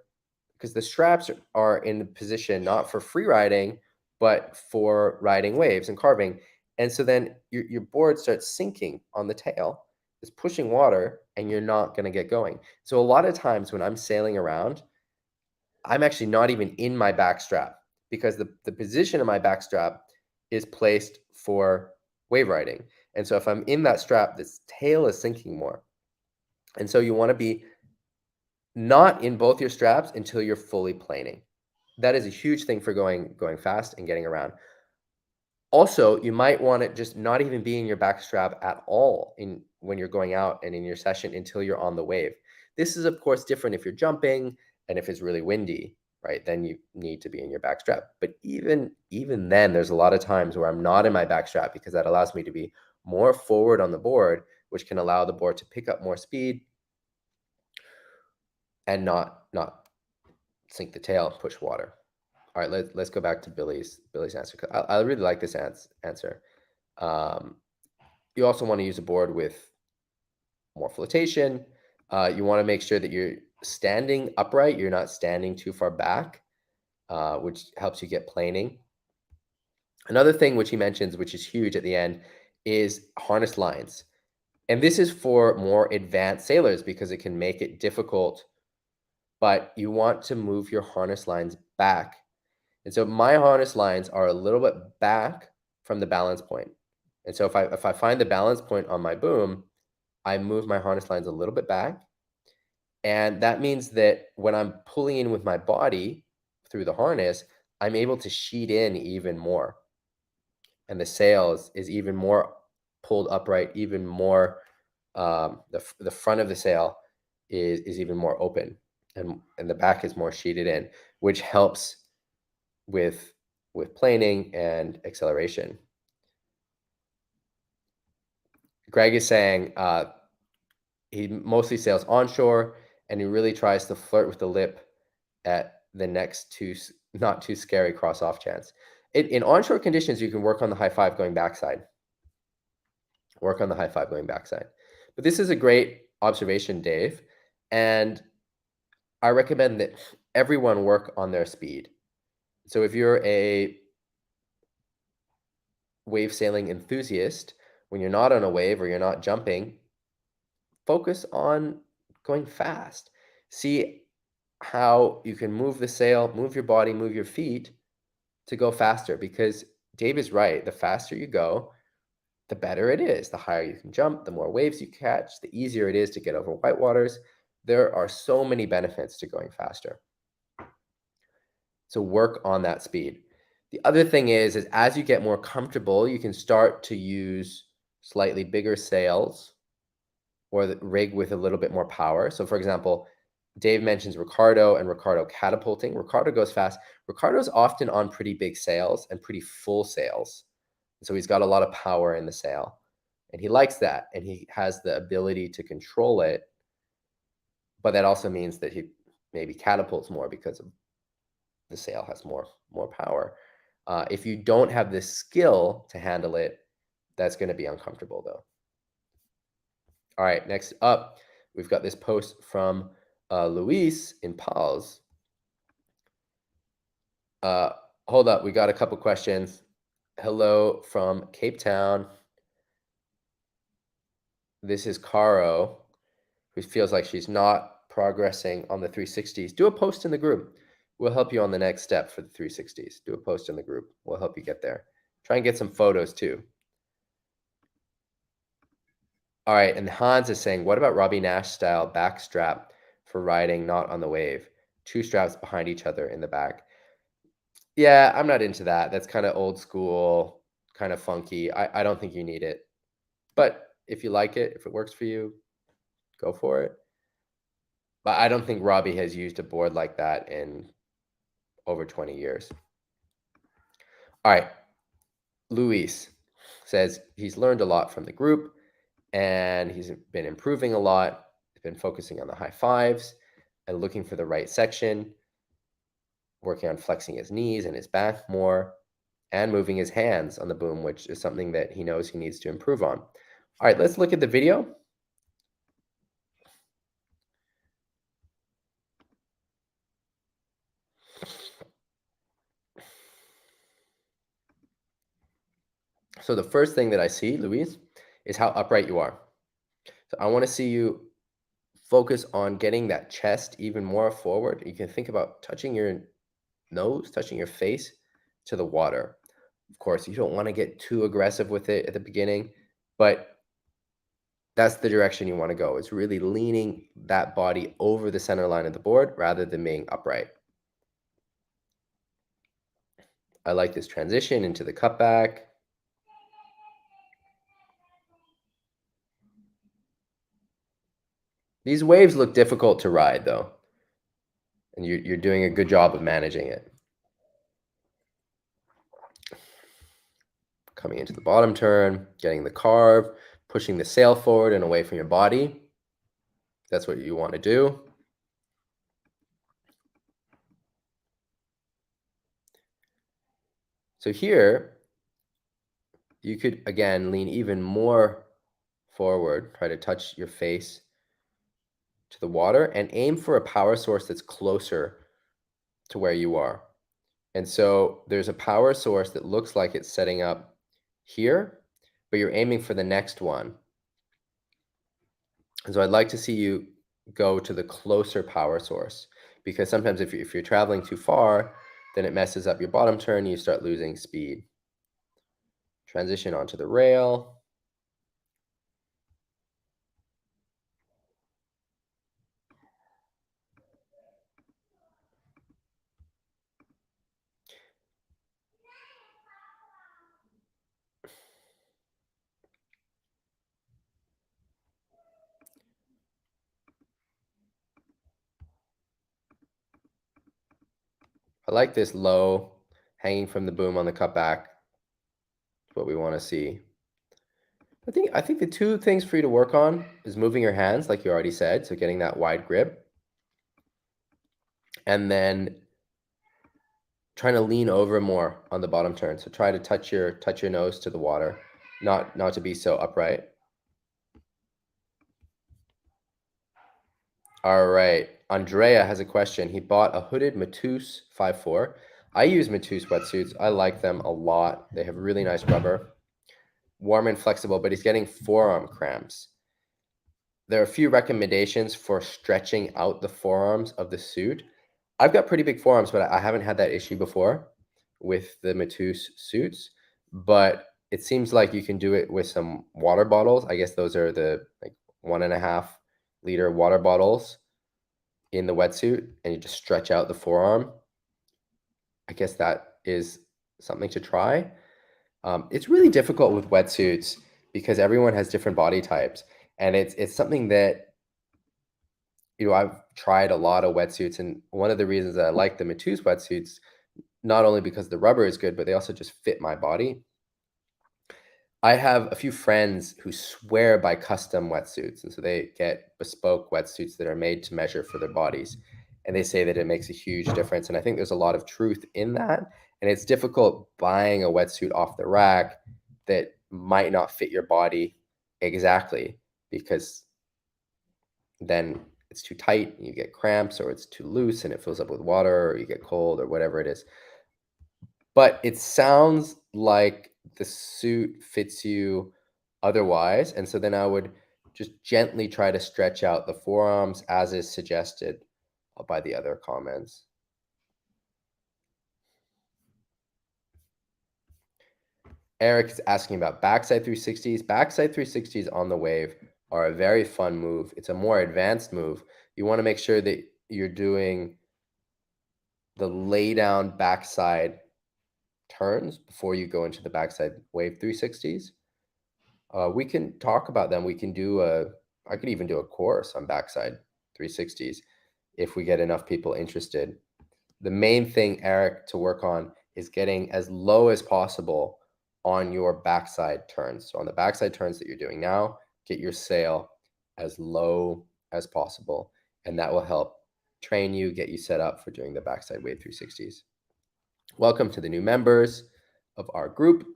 Speaker 1: because the straps are in position not for free riding, but for riding waves and carving. And so then your board starts sinking on the tail, it's pushing water, and you're not going to get going. So a lot of times when I'm sailing around, I'm actually not even in my back strap, because the position of my back strap is placed for wave riding. And so if I'm in that strap, this tail is sinking more. And so you want to be not in both your straps until you're fully planing. That is a huge thing for going fast and getting around. Also, you might want to just not even be in your back strap at all when you're going out and in your session until you're on the wave. This is, of course, different if you're jumping and if it's really windy, right? Then you need to be in your back strap. But even then, there's a lot of times where I'm not in my back strap because that allows me to be more forward on the board, which can allow the board to pick up more speed and not sink the tail and push water. All right, let's go back to Billy's answer. I really like this answer. You also want to use a board with more flotation. You want to make sure that you're standing upright. You're not standing too far back, which helps you get planing. Another thing which he mentions, which is huge at the end, is harness lines. And this is for more advanced sailors because it can make it difficult, but you want to move your harness lines back. And so my harness lines are a little bit back from the balance point. And so if I find the balance point on my boom, I move my harness lines a little bit back. And that means that when I'm pulling in with my body through the harness, I'm able to sheet in even more. And the sail is even more pulled upright, even more, the front of the sail is even more open, and the back is more sheeted in, which helps with planing and acceleration. Greg is saying he mostly sails onshore, and he really tries to flirt with the lip at the next not too scary cross-off chance. In onshore conditions, you can work on the high five going backside. Work on the high five going backside. But this is a great observation, Dave, and I recommend that everyone work on their speed. So if you're a wave sailing enthusiast, when you're not on a wave or you're not jumping, focus on going fast. See how you can move the sail, move your body, move your feet to go faster, because Dave is right. The faster you go, the better it is. The higher you can jump, the more waves you catch, the easier it is to get over whitewaters. There are so many benefits to going faster. So work on that speed. The other thing is as you get more comfortable, you can start to use slightly bigger sails or the rig with a little bit more power. So for example, Dave mentions Ricardo and Ricardo catapulting. Ricardo goes fast. Ricardo's often on pretty big sails and pretty full sails. So he's got a lot of power in the sail. And he likes that. And he has the ability to control it. But that also means that he maybe catapults more because of the sail has more power. If you don't have the skill to handle it, that's going to be uncomfortable though. All right, next up, we've got this post from Luis in Pals. Hold up, we got a couple questions. Hello from Cape Town. This is Caro, who feels like she's not progressing on the 360s. Do a post in the group. We'll help you on the next step for the 360s. Do a post in the group. We'll help you get there. Try and get some photos too. All right, and Hans is saying, what about Robbie Nash style back strap for riding not on the wave? 2 straps behind each other in the back. Yeah, I'm not into that. That's kind of old school, kind of funky. I don't think you need it. But if you like it, if it works for you, go for it. But I don't think Robbie has used a board like that in over 20 years. All right. Luis says he's learned a lot from the group and he's been improving a lot. He's been focusing on the high fives and looking for the right section, working on flexing his knees and his back more, and moving his hands on the boom, which is something that he knows he needs to improve on. All right, let's look at the video. So the first thing that I see, Luis, is how upright you are. So I want to see you focus on getting that chest even more forward. You can think about touching your nose, touching your face to the water. Of course, you don't want to get too aggressive with it at the beginning, but that's the direction you want to go. It's really leaning that body over the center line of the board rather than being upright. I like this transition into the cutback. These waves look difficult to ride, though, and you're doing a good job of managing it. Coming into the bottom turn, getting the carve, pushing the sail forward and away from your body. That's what you want to do. So here, you could, again, lean even more forward, try to touch your face to the water, and aim for a power source that's closer to where you are. And so there's a power source that looks like it's setting up here, but you're aiming for the next one. And so I'd like to see you go to the closer power source, because sometimes if you're traveling too far, then it messes up your bottom turn, you start losing speed. Transition onto the rail. I like this low, hanging from the boom on the cutback. What we want to see. I think the two things for you to work on is moving your hands, like you already said, so getting that wide grip, and then trying to lean over more on the bottom turn. So try to touch your nose to the water, not to be so upright. All right, Andrea has a question. He bought a hooded Mateus 5.4. I use Mateus wetsuits. I like them a lot. They have really nice rubber, warm and flexible, but he's getting forearm cramps. There are a few recommendations for stretching out the forearms of the suit. I've got pretty big forearms, but I haven't had that issue before with the Mateus suits. But it seems like you can do it with some water bottles. I guess those are the like 1.5 liter water bottles in the wetsuit, and you just stretch out the forearm. I guess that is something to try. It's really difficult with wetsuits because everyone has different body types, and it's something that I've tried a lot of wetsuits, and one of the reasons that I like the Mateus wetsuits, not only because the rubber is good, but they also just fit my body. I have a few friends who swear by custom wetsuits, and so they get bespoke wetsuits that are made to measure for their bodies, and they say that it makes a huge difference, and I think there's a lot of truth in that, and it's difficult buying a wetsuit off the rack that might not fit your body exactly, because then it's too tight and you get cramps, or it's too loose and it fills up with water, or you get cold, or whatever it is. But it sounds like the suit fits you otherwise. And so then I would just gently try to stretch out the forearms as is suggested by the other comments. Eric is asking about backside 360s. Backside 360s on the wave are a very fun move. It's a more advanced move. You want to make sure that you're doing the lay down backside turns before you go into the backside wave 360s. We can talk about them. I could even do a course on backside 360s if we get enough people interested. The main thing, Eric, to work on is getting as low as possible on your backside turns. So on the backside turns that you're doing now, get your sail as low as possible, and that will help train you, get you set up for doing the backside wave 360s. Welcome to the new members of our group.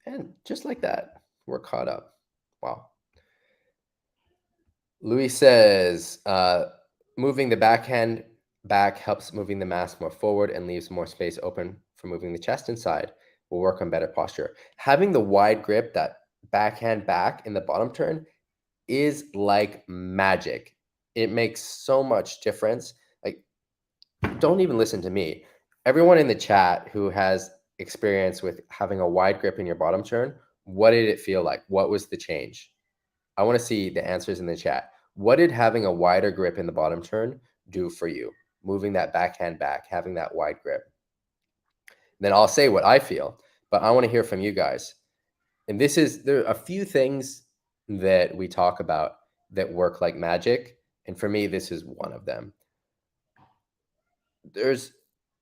Speaker 1: And just like that, we're caught up. Wow. Louis says, moving the backhand back helps moving the mass more forward and leaves more space open for moving the chest inside. Will work on better posture. Having the wide grip, that backhand back in the bottom turn, is like magic. It makes so much difference. Like, don't even listen to me. Everyone in the chat who has experience with having a wide grip in your bottom turn, what did it feel like? What was the change? I want to see the answers in the chat. What did having a wider grip in the bottom turn do for you? Moving that backhand back, having that wide grip. Then I'll say what I feel, but I want to hear from you guys. And there are a few things that we talk about that work like magic. And for me, this is one of them. There's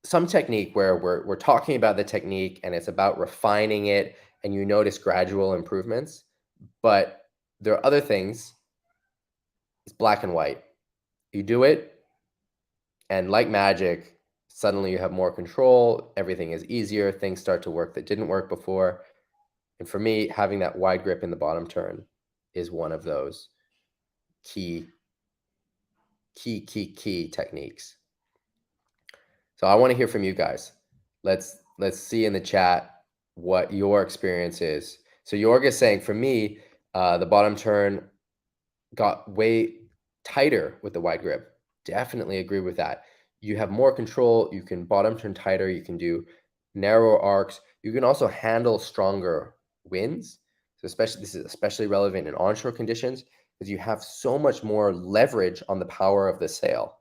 Speaker 1: some technique where we're talking about the technique and it's about refining it and you notice gradual improvements. But there are other things, it's black and white. You do it, and like magic, suddenly you have more control, everything is easier, things start to work that didn't work before. And for me, having that wide grip in the bottom turn is one of those key techniques. So I want to hear from you guys. Let's see in the chat what your experience is. So Jorg is saying, for me, the bottom turn got way tighter with the wide grip. Definitely agree with that. You have more control. You can bottom turn tighter. You can do narrower arcs. You can also handle stronger winds. So this is especially relevant in onshore conditions because you have so much more leverage on the power of the sail,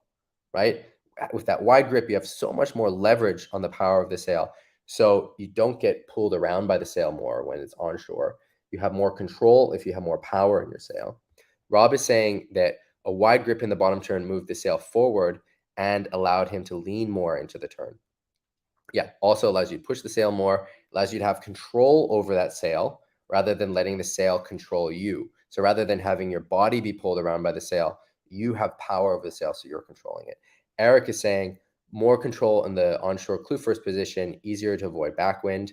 Speaker 1: right? With that wide grip, you have so much more leverage on the power of the sail. So you don't get pulled around by the sail more when it's onshore. You have more control if you have more power in your sail. Rob is saying that a wide grip in the bottom turn moved the sail forward and allowed him to lean more into the turn. Yeah, also allows you to push the sail more, allows you to have control over that sail rather than letting the sail control you. So rather than having your body be pulled around by the sail, you have power over the sail, so you're controlling it. Eric is saying more control in the onshore clue first position, easier to avoid backwind.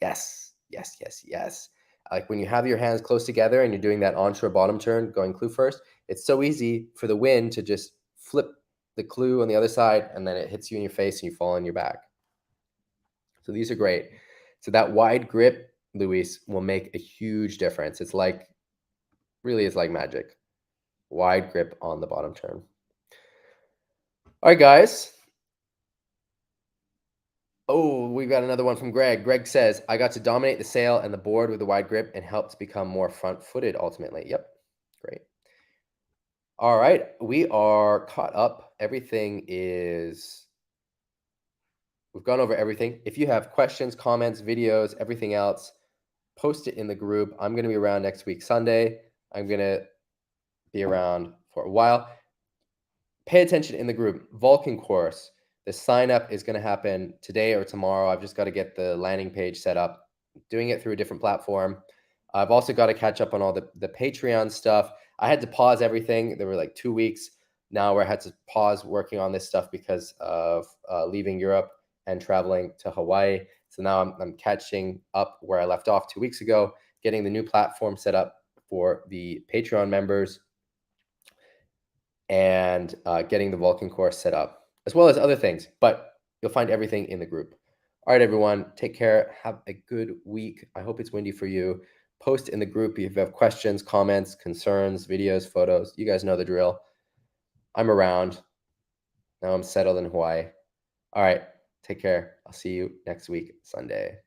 Speaker 1: Yes, yes, yes, yes. Like when you have your hands close together and you're doing that onshore bottom turn, going clue first, it's so easy for the wind to just flip the clue on the other side and then it hits you in your face and you fall on your back. So these are great. So that wide grip, Luis, will make a huge difference. It's like, really, it's like magic. Wide grip on the bottom turn. All right, guys. Oh, we've got another one from Greg. Greg says, I got to dominate the sail and the board with the wide grip and helped become more front-footed ultimately. Yep, great. All right, we are caught up. We've gone over everything. If you have questions, comments, videos, everything else, post it in the group. I'm going to be around next week, Sunday. I'm going to be around for a while. Pay attention in the group. Vulcan course. The sign up is going to happen today or tomorrow. I've just got to get the landing page set up. Doing it through a different platform. I've also got to catch up on all the Patreon stuff. I had to pause everything. There were like 2 weeks now where I had to pause working on this stuff because of leaving Europe and traveling to Hawaii. So now I'm catching up where I left off 2 weeks ago, getting the new platform set up for the Patreon members and getting the Vulcan course set up, as well as other things. But you'll find everything in the group. All right, everyone, take care. Have a good week. I hope it's windy for you. Post in the group if you have questions, comments, concerns, videos, photos. You guys know the drill. I'm around. Now I'm settled in Hawaii. All right, take care. I'll see you next week, Sunday.